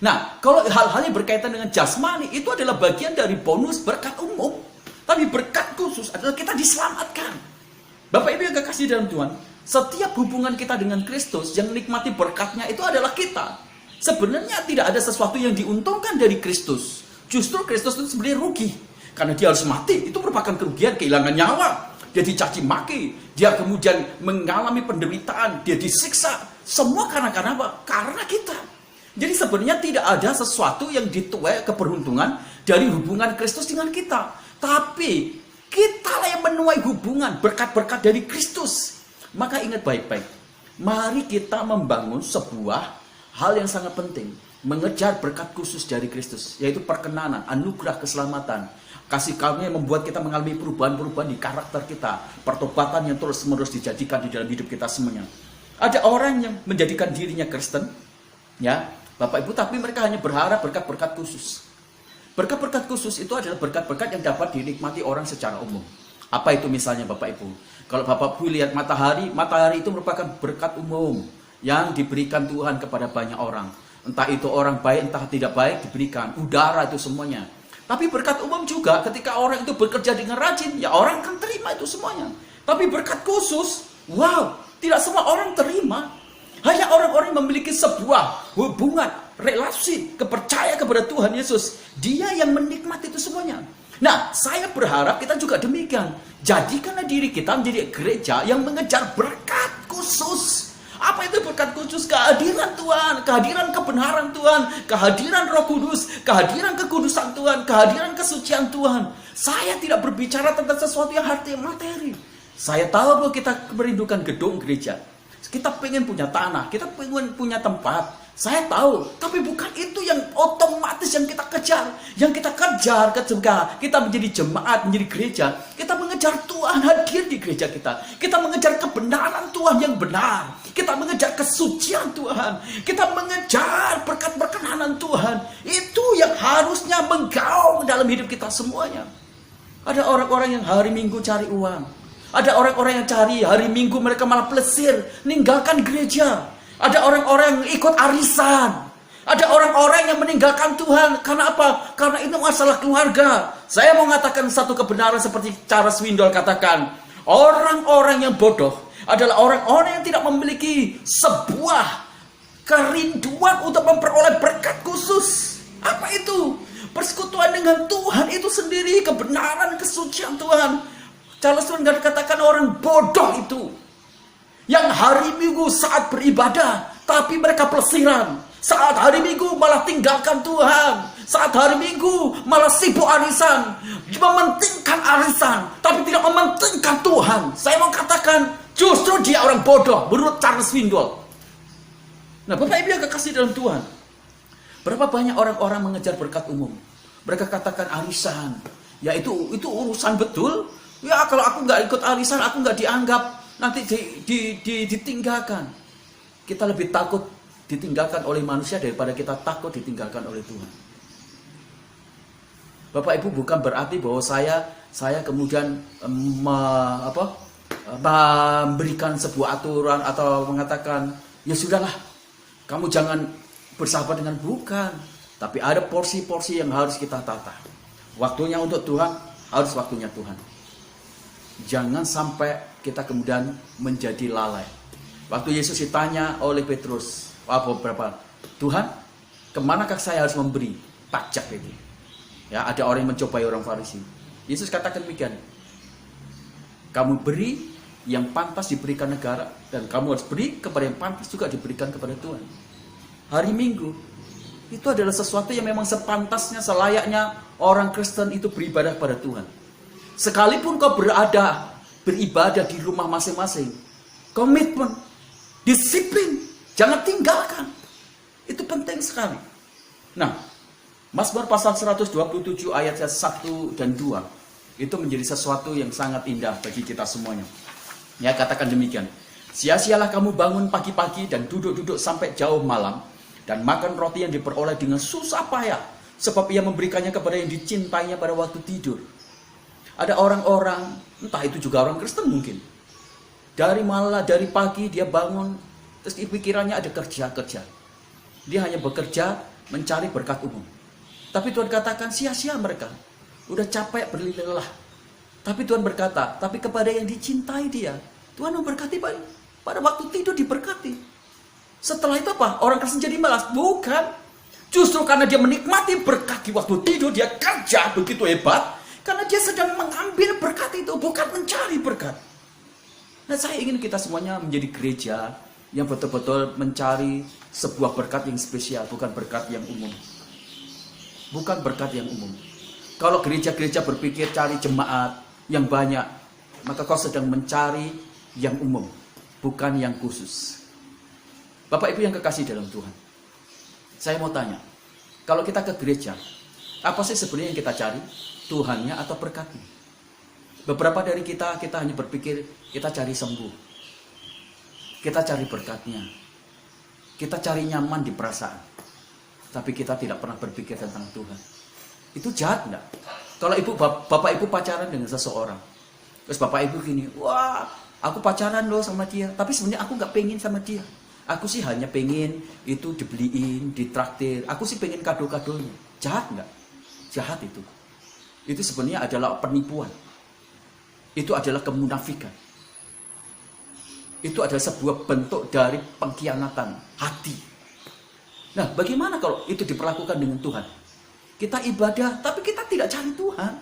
Nah, kalau hal-hal yang berkaitan dengan jasmani itu adalah bagian dari bonus berkat umum. Tapi berkat khusus adalah kita diselamatkan. Bapak Ibu yang kekasih dalam Tuhan, setiap hubungan kita dengan Kristus yang nikmati berkatnya itu adalah kita. Sebenarnya tidak ada sesuatu yang diuntungkan dari Kristus. Justru Kristus itu sebenarnya rugi. Karena dia harus mati, itu merupakan kerugian, kehilangan nyawa. Dia dicaci maki, dia kemudian mengalami penderitaan, dia disiksa. Semua karena apa? Karena kita. Jadi sebenarnya tidak ada sesuatu yang dituai keberuntungan dari hubungan Kristus dengan kita. Tapi kitalah yang menuai hubungan berkat-berkat dari Kristus. Maka ingat baik-baik. Mari kita membangun sebuah hal yang sangat penting. Mengejar berkat khusus dari Kristus. Yaitu perkenanan, anugerah, keselamatan. Kasih karunia yang membuat kita mengalami perubahan-perubahan di karakter kita. Pertobatan yang terus-menerus dijadikan di dalam hidup kita semuanya. Ada orang yang menjadikan dirinya Kristen. Ya, Bapak Ibu, tapi mereka hanya berharap berkat-berkat khusus. Berkat-berkat khusus itu adalah berkat-berkat yang dapat dinikmati orang secara umum. Apa itu misalnya Bapak Ibu? Kalau Bapak Ibu lihat matahari itu merupakan berkat umum yang diberikan Tuhan kepada banyak orang. Entah itu orang baik, entah tidak baik diberikan. Udara itu semuanya. Tapi berkat umum juga ketika orang itu bekerja dengan rajin, ya orang akan terima itu semuanya. Tapi berkat khusus, wow, tidak semua orang terima. Hanya orang-orang yang memiliki sebuah hubungan, relasi, kepercayaan kepada Tuhan Yesus. Dia yang menikmati itu semuanya. Nah, saya berharap kita juga demikian. Jadikanlah diri kita menjadi gereja yang mengejar berkat khusus. Apa itu berkat khusus? Kehadiran Tuhan, kehadiran kebenaran Tuhan, kehadiran Roh Kudus, kehadiran kekudusan Tuhan, kehadiran kesucian Tuhan. Saya tidak berbicara tentang sesuatu yang harta materi. Saya tahu bahwa kita merindukan gedung gereja. Kita pengen punya tanah, kita pengen punya tempat. Saya tahu, tapi bukan itu yang otomatis yang kita kejar. Yang kita kejar ketika kita menjadi jemaat, menjadi gereja, kita mengejar Tuhan hadir di gereja kita. Kita mengejar kebenaran Tuhan yang benar. Kita mengejar kesucian Tuhan. Kita mengejar berkat berkenanan Tuhan. Itu yang harusnya menggaung dalam hidup kita semuanya. Ada orang-orang yang hari Minggu cari uang. Ada orang-orang yang cari hari Minggu mereka malah plesir, meninggalkan gereja. Ada orang-orang yang ikut arisan. Ada orang-orang yang meninggalkan Tuhan. Karena apa? Karena itu masalah keluarga. Saya mau mengatakan satu kebenaran seperti Charles Swindoll katakan. Orang-orang yang bodoh adalah orang-orang yang tidak memiliki sebuah kerinduan untuk memperoleh berkat khusus. Apa itu? Persekutuan dengan Tuhan itu sendiri, kebenaran, kesucian Tuhan. Charles Swindoll katakan orang bodoh itu yang hari Minggu saat beribadah, tapi mereka pelesiran. Saat hari Minggu malah tinggalkan Tuhan. Saat hari Minggu malah sibuk arisan, mementingkan arisan, tapi tidak mementingkan Tuhan. Saya mau katakan, justru dia orang bodoh menurut Charles Swindoll. Nah, Bapak Ibu yang kekasih dalam Tuhan, berapa banyak orang-orang mengejar berkat umum? Mereka katakan arisan, ya itu urusan betul. Ya kalau aku nggak ikut arisan, aku nggak dianggap, nanti ditinggalkan. Kita lebih takut ditinggalkan oleh manusia daripada kita takut ditinggalkan oleh Tuhan. Bapak Ibu, bukan berarti bahwa saya kemudian memberikan sebuah aturan atau mengatakan ya sudahlah, kamu jangan bersahabat dengan, bukan. Tapi ada porsi-porsi yang harus kita tata. Waktunya untuk Tuhan harus waktunya Tuhan. Jangan sampai kita kemudian menjadi lalai. Waktu Yesus ditanya oleh Petrus, Tuhan, kemanakah saya harus memberi pajak itu? Ya, ada orang yang mencobai orang Farisi. Yesus katakan demikian, kamu beri yang pantas diberikan negara, dan kamu harus beri kepada yang pantas juga diberikan kepada Tuhan. Hari Minggu itu adalah sesuatu yang memang sepantasnya, selayaknya orang Kristen itu beribadah pada Tuhan. Sekalipun kau beribadah di rumah masing-masing, komitmen, disiplin, jangan tinggalkan. Itu penting sekali. Nah, Mazmur pasal 127 ayat 1 dan 2 itu menjadi sesuatu yang sangat indah bagi kita semuanya. Ya, katakan demikian. Sia-sialah kamu bangun pagi-pagi dan duduk-duduk sampai jauh malam, dan makan roti yang diperoleh dengan susah payah, sebab ia memberikannya kepada yang dicintainya pada waktu tidur. Ada orang-orang, entah itu juga orang Kristen mungkin, dari pagi dia bangun, terus di pikirannya ada kerja. Dia hanya bekerja mencari berkat umum. Tapi Tuhan katakan sia-sia mereka, udah capek berlelah. Tapi Tuhan berkata, tapi kepada yang dicintai dia, Tuhan memberkati pada waktu tidur diberkati. Setelah itu apa? Orang Kristen jadi malas? Bukan. Justru karena dia menikmati berkat di waktu tidur, dia kerja begitu hebat, karena dia sedang mengambil berkat itu, bukan mencari berkat. Nah, saya ingin kita semuanya menjadi gereja yang betul-betul mencari sebuah berkat yang spesial, bukan berkat yang umum. Bukan berkat yang umum. Kalau gereja-gereja berpikir cari jemaat yang banyak, maka kau sedang mencari yang umum, bukan yang khusus. Bapak Ibu yang kekasih dalam Tuhan, saya mau tanya, kalau kita ke gereja, apa sih sebenarnya yang kita cari? Tuhannya atau berkatnya? Beberapa dari kita hanya berpikir kita cari sembuh, kita cari berkatnya, kita cari nyaman di perasaan, tapi kita tidak pernah berpikir tentang Tuhan. Itu jahat enggak? Kalau bapak ibu pacaran dengan seseorang, terus bapak ibu gini, wah aku pacaran loh sama dia, tapi sebenarnya aku nggak pengen sama dia. Aku sih hanya pengen itu dibeliin, ditraktir. Aku sih pengen kado-kadonya. Jahat enggak? Jahat itu. Itu sebenarnya adalah penipuan. Itu adalah kemunafikan. Itu adalah sebuah bentuk dari pengkhianatan hati. Nah, bagaimana kalau itu diperlakukan dengan Tuhan? Kita ibadah, tapi kita tidak cari Tuhan.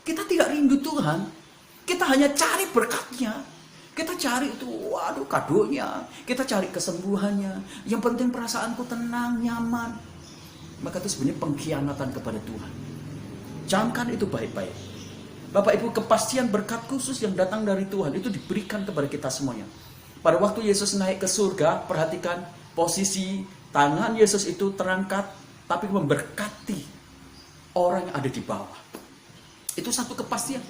Kita tidak rindu Tuhan. Kita hanya cari berkatnya. Kita cari itu, waduh, kadonya. Kita cari kesembuhannya. Yang penting perasaanku tenang, nyaman. Maka itu sebenarnya pengkhianatan kepada Tuhan. Camkan itu baik-baik. Bapak Ibu, kepastian berkat khusus yang datang dari Tuhan itu diberikan kepada kita semuanya. Pada waktu Yesus naik ke surga, perhatikan posisi tangan Yesus itu terangkat, tapi memberkati orang yang ada di bawah. Itu satu kepastian.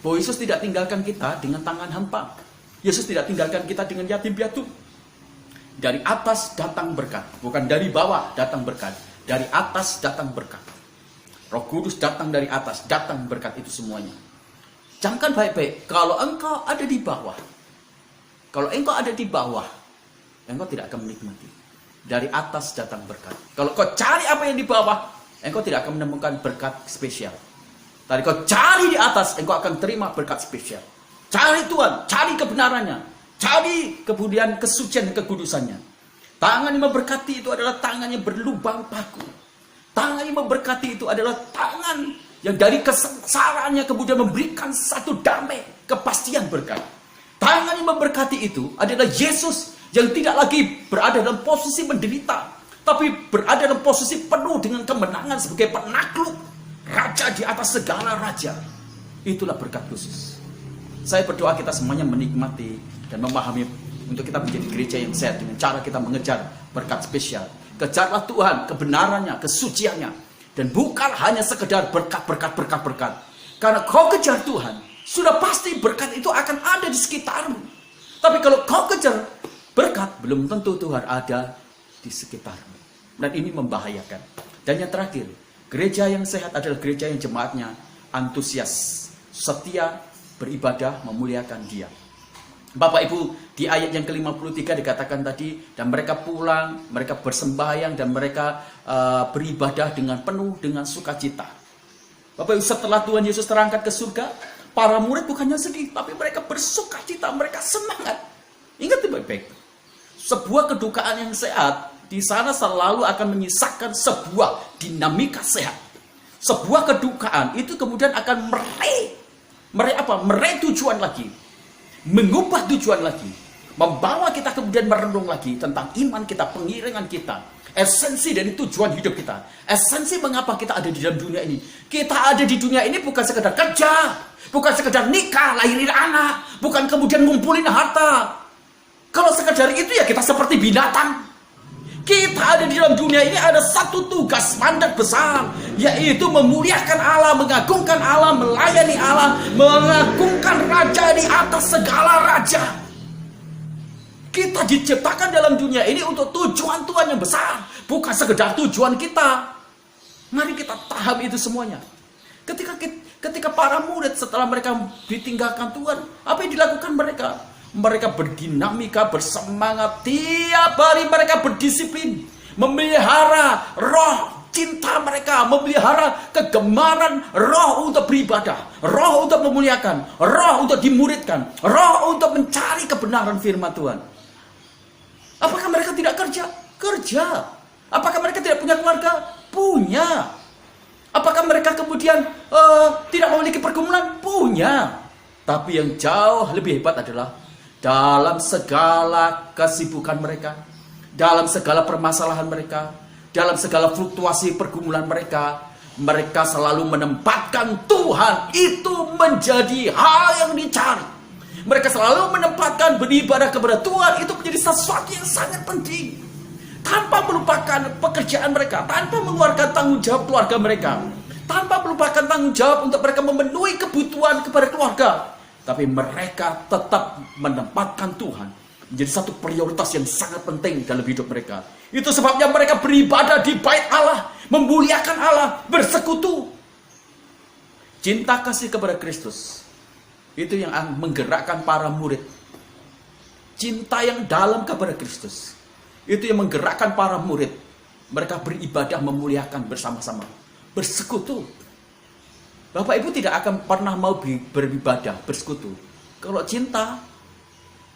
Bahwa Yesus tidak tinggalkan kita dengan tangan hampa. Yesus tidak tinggalkan kita dengan yatim piatu. Dari atas datang berkat. Bukan dari bawah datang berkat. Dari atas datang berkat. Roh Kudus datang dari atas. Datang berkat itu semuanya. Camkan baik-baik. Kalau engkau ada di bawah. Kalau engkau ada di bawah. Engkau tidak akan menikmati. Dari atas datang berkat. Kalau kau cari apa yang di bawah. Engkau tidak akan menemukan berkat spesial. Tadi kau cari di atas. Engkau akan terima berkat spesial. Cari Tuhan, cari kebenarannya, cari kemudian kesucian dan kekudusannya. Tangan yang memberkati itu adalah tangan yang berlubang paku. Tangan yang memberkati itu adalah tangan yang dari kesengsaraannya kemudian memberikan satu damai, kepastian berkat. Tangan yang memberkati itu adalah Yesus yang tidak lagi berada dalam posisi menderita, tapi berada dalam posisi penuh dengan kemenangan sebagai penakluk, raja di atas segala raja. Itulah berkat khusus. Saya berdoa kita semuanya menikmati dan memahami untuk kita menjadi gereja yang sehat dengan cara kita mengejar berkat spesial. Kejarlah Tuhan, kebenarannya, kesuciannya. Dan bukan hanya sekedar berkat. Karena kau kejar Tuhan, sudah pasti berkat itu akan ada di sekitarmu. Tapi kalau kau kejar berkat, belum tentu Tuhan ada di sekitarmu. Dan ini membahayakan. Dan yang terakhir, gereja yang sehat adalah gereja yang jemaatnya antusias, setia, beribadah, memuliakan Dia. Bapak Ibu, di ayat yang ke-53 dikatakan tadi, dan mereka pulang, mereka bersembahyang, dan mereka beribadah dengan penuh dengan sukacita. Bapak Ibu, setelah Tuhan Yesus terangkat ke surga, para murid bukannya sedih, tapi mereka bersukacita, mereka semangat. Ingat baik-baik, sebuah kedukaan yang sehat, di sana selalu akan menyisakan sebuah dinamika sehat. Sebuah kedukaan itu kemudian akan meraih tujuan lagi. Mengubah tujuan lagi, membawa kita kemudian merenung lagi tentang iman kita, pengiringan kita, esensi dari tujuan hidup kita, esensi mengapa kita ada di dalam dunia ini. Kita ada di dunia ini bukan sekedar kerja, bukan sekedar nikah, lahirin anak, bukan kemudian ngumpulin harta. Kalau sekedar itu ya kita seperti binatang. Kita ada di dalam dunia ini ada satu tugas mandat besar, yaitu memuliakan Allah, mengagungkan Allah, melayani Allah, mengagungkan Raja di atas segala raja. Kita diciptakan dalam dunia ini untuk tujuan Tuhan yang besar, bukan sekedar tujuan kita. Mari kita paham itu semuanya. Ketika para murid setelah mereka ditinggalkan Tuhan, apa yang dilakukan mereka? Mereka berdinamika, bersemangat. Tiap hari mereka berdisiplin, memelihara roh cinta mereka, memelihara kegemaran roh untuk beribadah, roh untuk memuliakan, roh untuk dimuridkan, roh untuk mencari kebenaran firman Tuhan. Apakah mereka tidak kerja? Kerja. Apakah mereka tidak punya keluarga? Punya. Apakah mereka kemudian tidak memiliki pergumulan? Punya. Tapi yang jauh lebih hebat adalah dalam segala kesibukan mereka, dalam segala permasalahan mereka, dalam segala fluktuasi pergumulan mereka, mereka selalu menempatkan Tuhan itu menjadi hal yang dicari. Mereka selalu menempatkan beribadah kepada Tuhan itu menjadi sesuatu yang sangat penting, tanpa melupakan pekerjaan mereka, tanpa mengeluarkan tanggung jawab keluarga mereka, tanpa melupakan tanggung jawab untuk mereka memenuhi kebutuhan kepada keluarga. Tapi mereka tetap menempatkan Tuhan menjadi satu prioritas yang sangat penting dalam hidup mereka. Itu sebabnya mereka beribadah di bait Allah, memuliakan Allah, bersekutu. Cinta kasih kepada Kristus itu yang menggerakkan para murid. Cinta yang dalam kepada Kristus itu yang menggerakkan para murid. Mereka beribadah, memuliakan bersama-sama, bersekutu. Bapak Ibu tidak akan pernah mau beribadah, bersekutu kalau cinta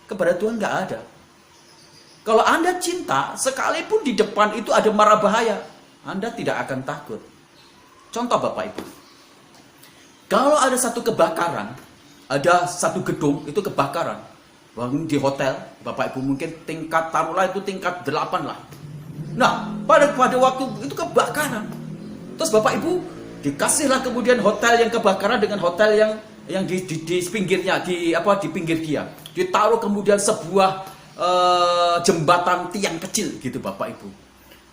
kepada Tuhan nggak ada. Kalau Anda cinta, sekalipun di depan itu ada mara bahaya, Anda tidak akan takut. Contoh Bapak Ibu, kalau ada satu kebakaran, ada satu gedung itu kebakaran, di hotel, Bapak Ibu mungkin tingkat taruhlah itu tingkat 8 lah. Nah, pada waktu itu kebakaran, terus Bapak Ibu dikasihlah kemudian hotel yang kebakaran dengan hotel yang di pinggirnya, di pinggir dia. Ditaruh kemudian sebuah jembatan tiang kecil gitu Bapak Ibu.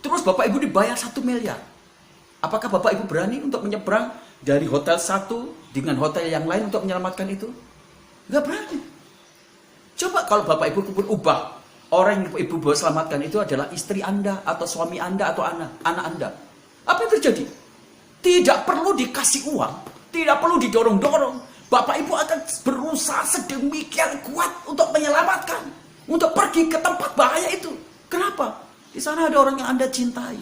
Terus Bapak Ibu dibayar 1 miliar. Apakah Bapak Ibu berani untuk menyeberang dari hotel satu dengan hotel yang lain untuk menyelamatkan itu? Nggak berani. Coba kalau Bapak Ibu ubah, orang yang Ibu selamatkan itu adalah istri Anda atau suami Anda atau anak Anda. Apa yang terjadi? Tidak perlu dikasih uang, tidak perlu didorong-dorong. Bapak Ibu akan berusaha sedemikian kuat untuk menyelamatkan, untuk pergi ke tempat bahaya itu. Kenapa? Di sana ada orang yang Anda cintai.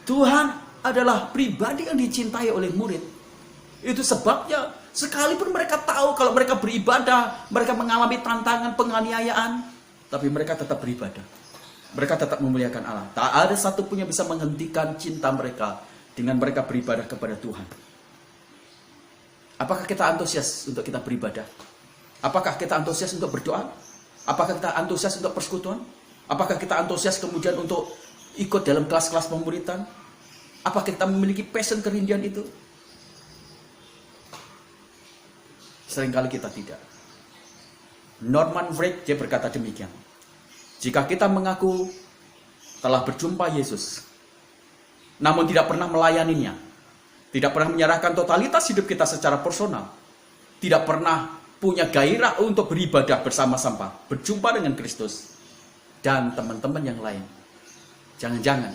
Tuhan adalah pribadi yang dicintai oleh murid. Itu sebabnya sekalipun mereka tahu kalau mereka beribadah, mereka mengalami tantangan penganiayaan, tapi mereka tetap beribadah. Mereka tetap memuliakan Allah. Tak ada satupun yang bisa menghentikan cinta mereka dengan mereka beribadah kepada Tuhan. Apakah kita antusias untuk kita beribadah? Apakah kita antusias untuk berdoa? Apakah kita antusias untuk persekutuan? Apakah kita antusias kemudian untuk ikut dalam kelas-kelas pemuritan? Apakah kita memiliki passion, kerinduan itu? Seringkali kita tidak. Norman Wright dia berkata demikian. Jika kita mengaku telah berjumpa Yesus, namun tidak pernah melayaninya, tidak pernah menyerahkan totalitas hidup kita secara personal, tidak pernah punya gairah untuk beribadah bersama-sama, berjumpa dengan Kristus, dan teman-teman yang lain. Jangan-jangan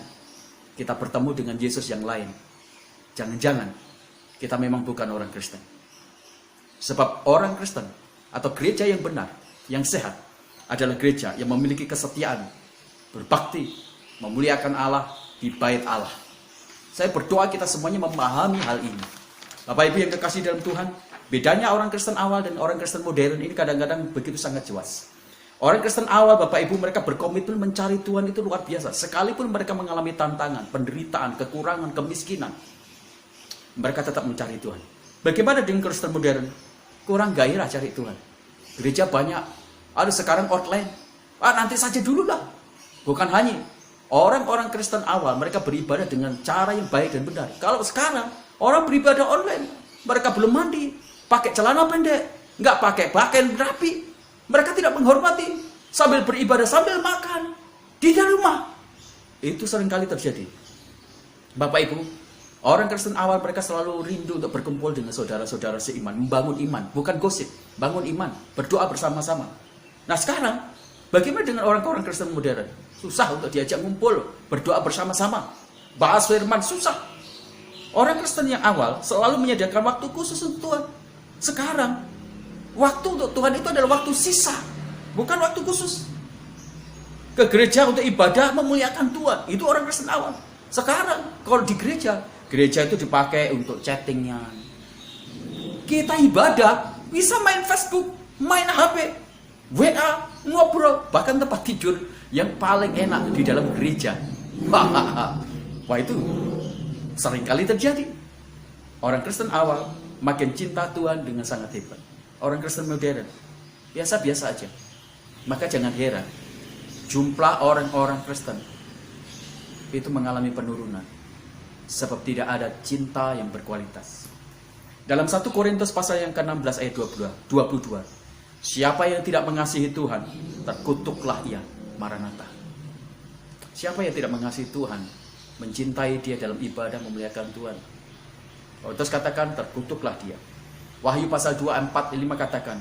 kita bertemu dengan Yesus yang lain. Jangan-jangan kita memang bukan orang Kristen. Sebab orang Kristen atau gereja yang benar, yang sehat, adalah gereja yang memiliki kesetiaan, berbakti, memuliakan Allah di bait Allah. Saya berdoa kita semuanya memahami hal ini. Bapak Ibu yang kekasih dalam Tuhan, bedanya orang Kristen awal dan orang Kristen modern ini kadang-kadang begitu sangat jelas. Orang Kristen awal, Bapak Ibu, mereka berkomitmen mencari Tuhan itu luar biasa. Sekalipun mereka mengalami tantangan, penderitaan, kekurangan, kemiskinan, mereka tetap mencari Tuhan. Bagaimana dengan Kristen modern? Kurang gairah cari Tuhan. Gereja banyak, ada sekarang online. Nanti saja dulu lah. Bukan hanya orang-orang Kristen awal, mereka beribadah dengan cara yang baik dan benar. Kalau sekarang, orang beribadah online, mereka belum mandi, pakai celana pendek, nggak pakai pakaian rapi. Mereka tidak menghormati, sambil beribadah, sambil makan, di dalam rumah. Itu seringkali terjadi. Bapak Ibu, orang Kristen awal mereka selalu rindu untuk berkumpul dengan saudara-saudara seiman, membangun iman, bukan gosip, bangun iman, berdoa bersama-sama. Nah sekarang, bagaimana dengan orang-orang Kristen modern? Susah untuk diajak ngumpul, berdoa bersama-sama, bahas firman, susah. Orang Kristen yang awal selalu menyediakan waktu khusus untuk Tuhan. Sekarang, waktu untuk Tuhan itu adalah waktu sisa, bukan waktu khusus. Ke gereja untuk ibadah, memuliakan Tuhan, itu orang Kristen awal. Sekarang, kalau di gereja itu dipakai untuk chattingnya. Kita ibadah, bisa main Facebook, main HP, WA, ngobrol, bahkan tempat tidur yang paling enak di dalam gereja. Wah itu seringkali terjadi. Orang Kristen awal makin cinta Tuhan dengan sangat hebat. Orang Kristen modern biasa-biasa aja. Maka jangan heran jumlah orang-orang Kristen itu mengalami penurunan. Sebab tidak ada cinta yang berkualitas. Dalam 1 Korintus pasal yang ke-16 ayat 22. Siapa yang tidak mengasihi Tuhan, terkutuklah ia. Maranatha. Siapa yang tidak mengasihi Tuhan, mencintai dia dalam ibadah, memuliakan Tuhan, terus katakan terkutuklah dia. Wahyu pasal 2, 4, 5 katakan,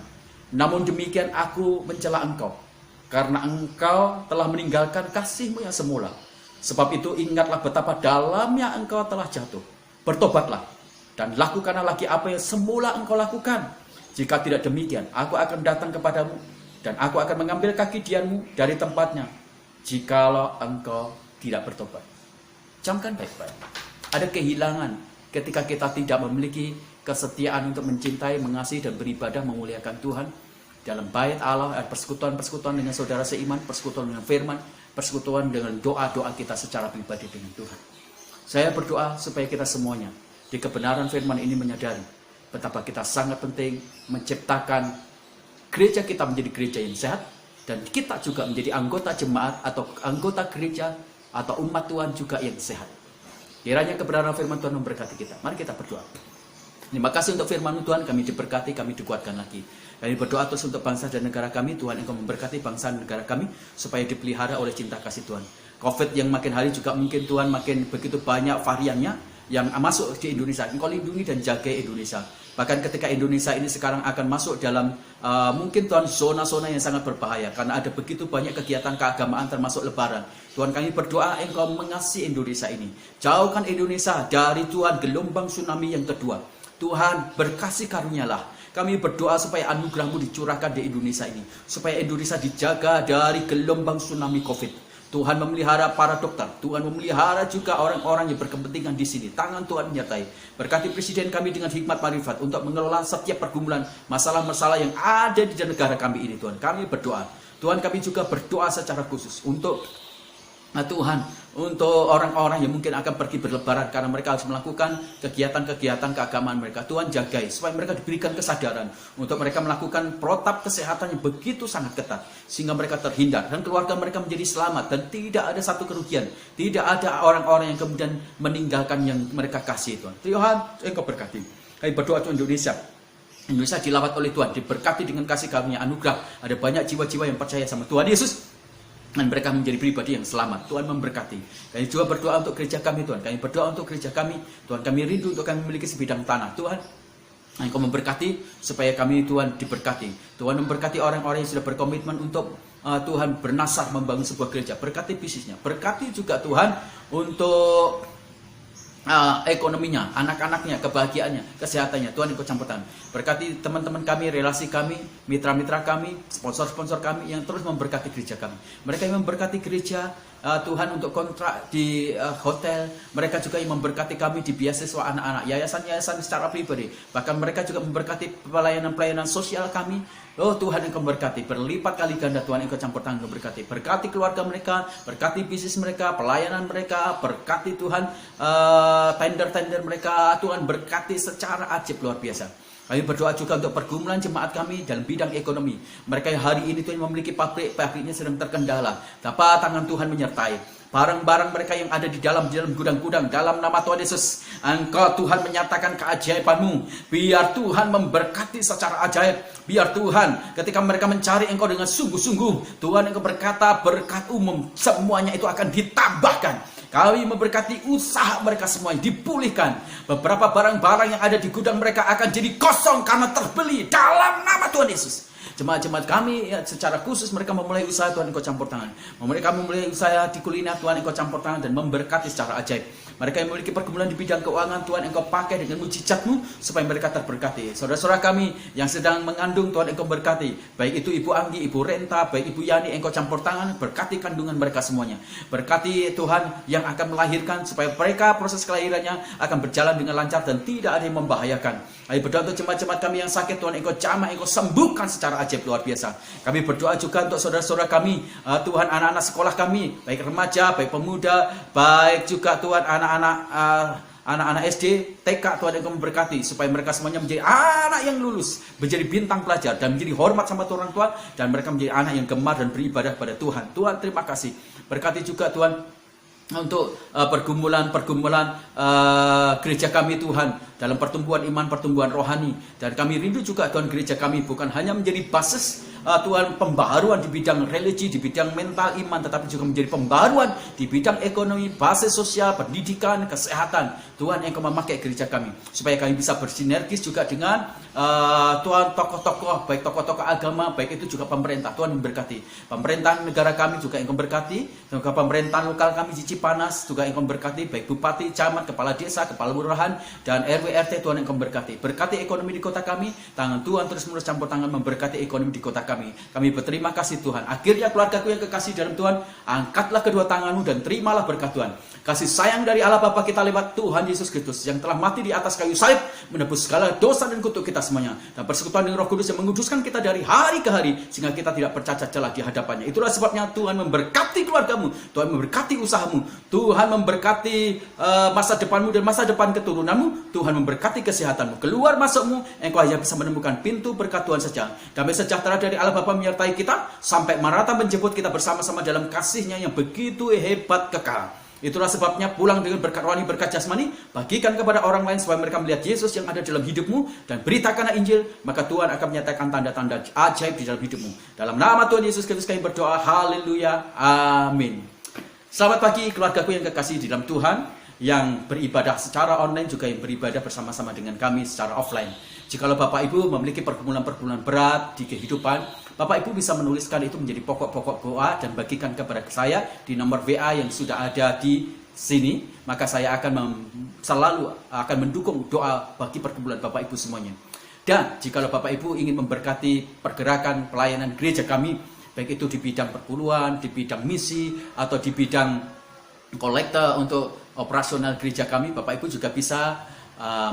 namun demikian aku mencela engkau, karena engkau telah meninggalkan kasihmu yang semula. Sebab itu ingatlah betapa dalamnya engkau telah jatuh. Bertobatlah, dan lakukanlah lagi apa yang semula engkau lakukan. Jika tidak demikian, aku akan datang kepadamu, dan aku akan mengambil kaki dianmu dari tempatnya, jikalau engkau tidak bertobat. Camkan baik-baik. Ada kehilangan ketika kita tidak memiliki kesetiaan untuk mencintai, mengasihi, dan beribadah, memuliakan Tuhan dalam bait Allah, persekutuan-persekutuan dengan saudara seiman, persekutuan dengan firman, persekutuan dengan doa-doa kita secara pribadi dengan Tuhan. Saya berdoa supaya kita semuanya di kebenaran firman ini menyadari betapa kita sangat penting menciptakan gereja kita menjadi gereja yang sehat, dan kita juga menjadi anggota jemaat atau anggota gereja atau umat Tuhan juga yang sehat. Kiranya kebenaran firman Tuhan memberkati kita. Mari kita berdoa. Terima kasih untuk firman Tuhan, kami diberkati, kami dikuatkan lagi. Kami berdoa terus untuk bangsa dan negara kami. Tuhan Engkau memberkati bangsa dan negara kami supaya dipelihara oleh cinta kasih Tuhan. Covid yang makin hari juga mungkin Tuhan makin begitu banyak variannya yang masuk di Indonesia. Engkau lindungi dan jaga Indonesia. Bahkan ketika Indonesia ini sekarang akan masuk dalam mungkin Tuhan zona-zona yang sangat berbahaya. Karena ada begitu banyak kegiatan keagamaan termasuk lebaran. Tuhan kami berdoa Engkau mengasihi Indonesia ini. Jauhkan Indonesia dari Tuhan gelombang tsunami yang kedua. Tuhan berkasih karunialah. Kami berdoa supaya anugerah-Mu dicurahkan di Indonesia ini. Supaya Indonesia dijaga dari gelombang tsunami Covid. Tuhan memelihara para dokter. Tuhan memelihara juga orang-orang yang berkepentingan di sini. Tangan Tuhan menyertai. Berkati Presiden kami dengan hikmat marifat untuk mengelola setiap pergumulan, masalah-masalah yang ada di negara kami ini Tuhan. Kami berdoa. Tuhan kami juga berdoa secara khusus untuk Tuhan, untuk orang-orang yang mungkin akan pergi berlebaran karena mereka harus melakukan kegiatan-kegiatan keagamaan mereka. Tuhan jagai supaya mereka diberikan kesadaran untuk mereka melakukan protap kesehatan yang begitu sangat ketat sehingga mereka terhindar dan keluarga mereka menjadi selamat dan tidak ada satu kerugian, tidak ada orang-orang yang kemudian meninggalkan yang mereka kasih Tuhan. Tuhan, Engkau berkati. Kami berdoa untuk Indonesia. Indonesia dilawat oleh Tuhan, diberkati dengan kasih karunia anugerah. Ada banyak jiwa-jiwa yang percaya sama Tuhan Yesus. Dan mereka menjadi pribadi yang selamat. Tuhan memberkati. Kami juga berdoa untuk gereja kami Tuhan. Kami berdoa untuk gereja kami. Tuhan kami rindu untuk kami memiliki sebidang tanah. Tuhan Engkau memberkati supaya kami Tuhan diberkati. Tuhan memberkati orang-orang yang sudah berkomitmen untuk Tuhan bernasar membangun sebuah gereja. Berkati bisnisnya. Berkati juga Tuhan untuk ekonominya, anak-anaknya, kebahagiaannya, kesehatannya. Tuhan Engkau campur tangan. Berkati teman-teman kami, relasi kami, mitra-mitra kami, sponsor-sponsor kami yang terus memberkati gereja kami. Mereka yang memberkati gereja Tuhan untuk kontrak di hotel. Mereka juga yang memberkati kami di beasiswa anak-anak, yayasan-yayasan secara pribadi. Bahkan mereka juga memberkati pelayanan-pelayanan sosial kami. Oh Tuhan Engkau berkati, berlipat kali ganda Tuhan Engkau campur tangan Engkau berkati. Berkati keluarga mereka, berkati bisnis mereka, pelayanan mereka, berkati Tuhan tender-tender mereka. Tuhan berkati secara ajaib luar biasa. Kami berdoa juga untuk pergumulan jemaat kami dalam bidang ekonomi. Mereka yang hari ini Tuhan memiliki pabriknya sedang terkendala. Dapat tangan Tuhan menyertai. Barang-barang mereka yang ada di dalam gudang-gudang, dalam nama Tuhan Yesus, Engkau Tuhan menyatakan keajaiban-Mu. Biar Tuhan memberkati secara ajaib. Biar Tuhan ketika mereka mencari Engkau dengan sungguh-sungguh, Tuhan Engkau berkata berkat umum semuanya itu akan ditambahkan. Kami memberkati usaha mereka semuanya dipulihkan. Beberapa barang-barang yang ada di gudang mereka akan jadi kosong karena terbeli dalam nama Tuhan Yesus. Jemaat-jemaat kami secara khusus mereka memulai usaha, Tuhan Engkau campur tangan. Mereka memulai usaha di kuliner, Tuhan Engkau campur tangan dan memberkati secara ajaib. Mereka yang memiliki pergumulan di bidang keuangan, Tuhan Engkau pakai dengan mujizat-Mu supaya mereka terberkati. Saudara-saudara kami yang sedang mengandung, Tuhan Engkau berkati. Baik itu Ibu Anggi, Ibu Renta, baik Ibu Yani, Engkau campur tangan, berkati kandungan mereka semuanya. Berkati Tuhan yang akan melahirkan supaya mereka proses kelahirannya akan berjalan dengan lancar dan tidak ada yang membahayakan. Kami berdoa untuk jemaat-jemaat kami yang sakit, Tuhan Engkau jamah, Engkau sembuhkan secara ajaib luar biasa. Kami berdoa juga untuk saudara-saudara kami, Tuhan anak-anak sekolah kami, baik remaja, baik pemuda, baik juga Tuhan anak-anak SD, TK, Tuhan Engkau memberkati supaya mereka semuanya menjadi anak yang lulus, menjadi bintang pelajar dan menjadi hormat sama orang tua, dan mereka menjadi anak yang gemar dan beribadah pada Tuhan. Tuhan terima kasih. Berkati juga Tuhan untuk pergumulan gereja kami Tuhan dalam pertumbuhan iman, pertumbuhan rohani. Dan kami rindu juga Tuhan gereja kami bukan hanya menjadi basis Tuhan pembaharuan di bidang religi, di bidang mental iman, tetapi juga menjadi pembaharuan di bidang ekonomi, basis sosial, pendidikan, kesehatan. Tuhan Engkau memakai gereja kami supaya kami bisa bersinergis juga dengan Tuhan tokoh-tokoh, baik tokoh-tokoh agama, baik itu juga pemerintah. Tuhan memberkati pemerintahan negara kami juga Engkau berkati, juga pemerintahan lokal kami di Cipanas juga Engkau berkati, baik bupati, camat, kepala desa, kepala kelurahan dan RW RT. Tuhan Engkau berkati. Berkati ekonomi di kota kami. Tangan Tuhan terus menerus campur tangan memberkati ekonomi di kota kami. Kami berterima kasih Tuhan. Akhirnya keluargaku yang kekasih dalam Tuhan, angkatlah kedua tanganmu dan terimalah berkat Tuhan. Kasih sayang dari Allah Bapa kita lewat Tuhan Yesus Kristus yang telah mati di atas kayu salib, menebus segala dosa dan kutuk kita semuanya. Dan persekutuan dengan Roh Kudus yang menguduskan kita dari hari ke hari sehingga kita tidak bercacat celah di hadapannya. Itulah sebabnya Tuhan memberkati keluargamu, Tuhan memberkati usahamu, Tuhan memberkati masa depanmu dan masa depan keturunanmu, Tuhan memberkati kesehatanmu. Keluar masukmu, engkau hanya bisa menemukan pintu berkat Tuhan saja. Damai sejahtera dari Allah Bapa menyertai kita sampai Maranatha menjemput kita bersama-sama dalam kasih-Nya yang begitu hebat kekal. Itulah sebabnya pulang dengan berkat rohani, berkat jasmani, bagikan kepada orang lain supaya mereka melihat Yesus yang ada dalam hidupmu dan beritakanlah Injil, maka Tuhan akan menyatakan tanda-tanda ajaib di dalam hidupmu. Dalam nama Tuhan Yesus Kristus kami berdoa, haleluya, amin. Selamat pagi keluargaku yang kekasih di dalam Tuhan, yang beribadah secara online juga yang beribadah bersama-sama dengan kami secara offline. Jikalau Bapak Ibu memiliki pergumulan-pergumulan berat di kehidupan, Bapak Ibu bisa menuliskan itu menjadi pokok-pokok doa dan bagikan kepada saya di nomor WA yang sudah ada di sini. Maka saya akan selalu akan mendukung doa bagi pergumulan Bapak Ibu semuanya. Dan jikalau Bapak Ibu ingin memberkati pergerakan pelayanan gereja kami, baik itu di bidang perpuluhan, di bidang misi, atau di bidang kolektor untuk operasional gereja kami, Bapak Ibu juga bisa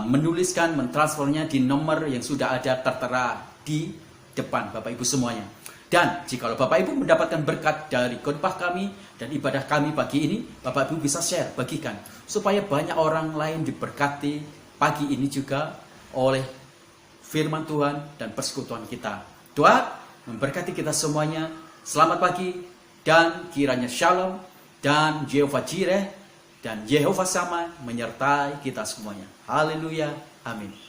menuliskan, mentransfernya di nomor yang sudah ada tertera di depan Bapak Ibu semuanya. Dan jikalau Bapak Ibu mendapatkan berkat dari khotbah kami dan ibadah kami pagi ini, Bapak Ibu bisa share, bagikan, supaya banyak orang lain diberkati pagi ini juga oleh firman Tuhan dan persekutuan kita. Tuhan memberkati kita semuanya. Selamat pagi dan kiranya Shalom dan Jehovah Jireh dan Yehovah Sama menyertai kita semuanya. Haleluya, amin.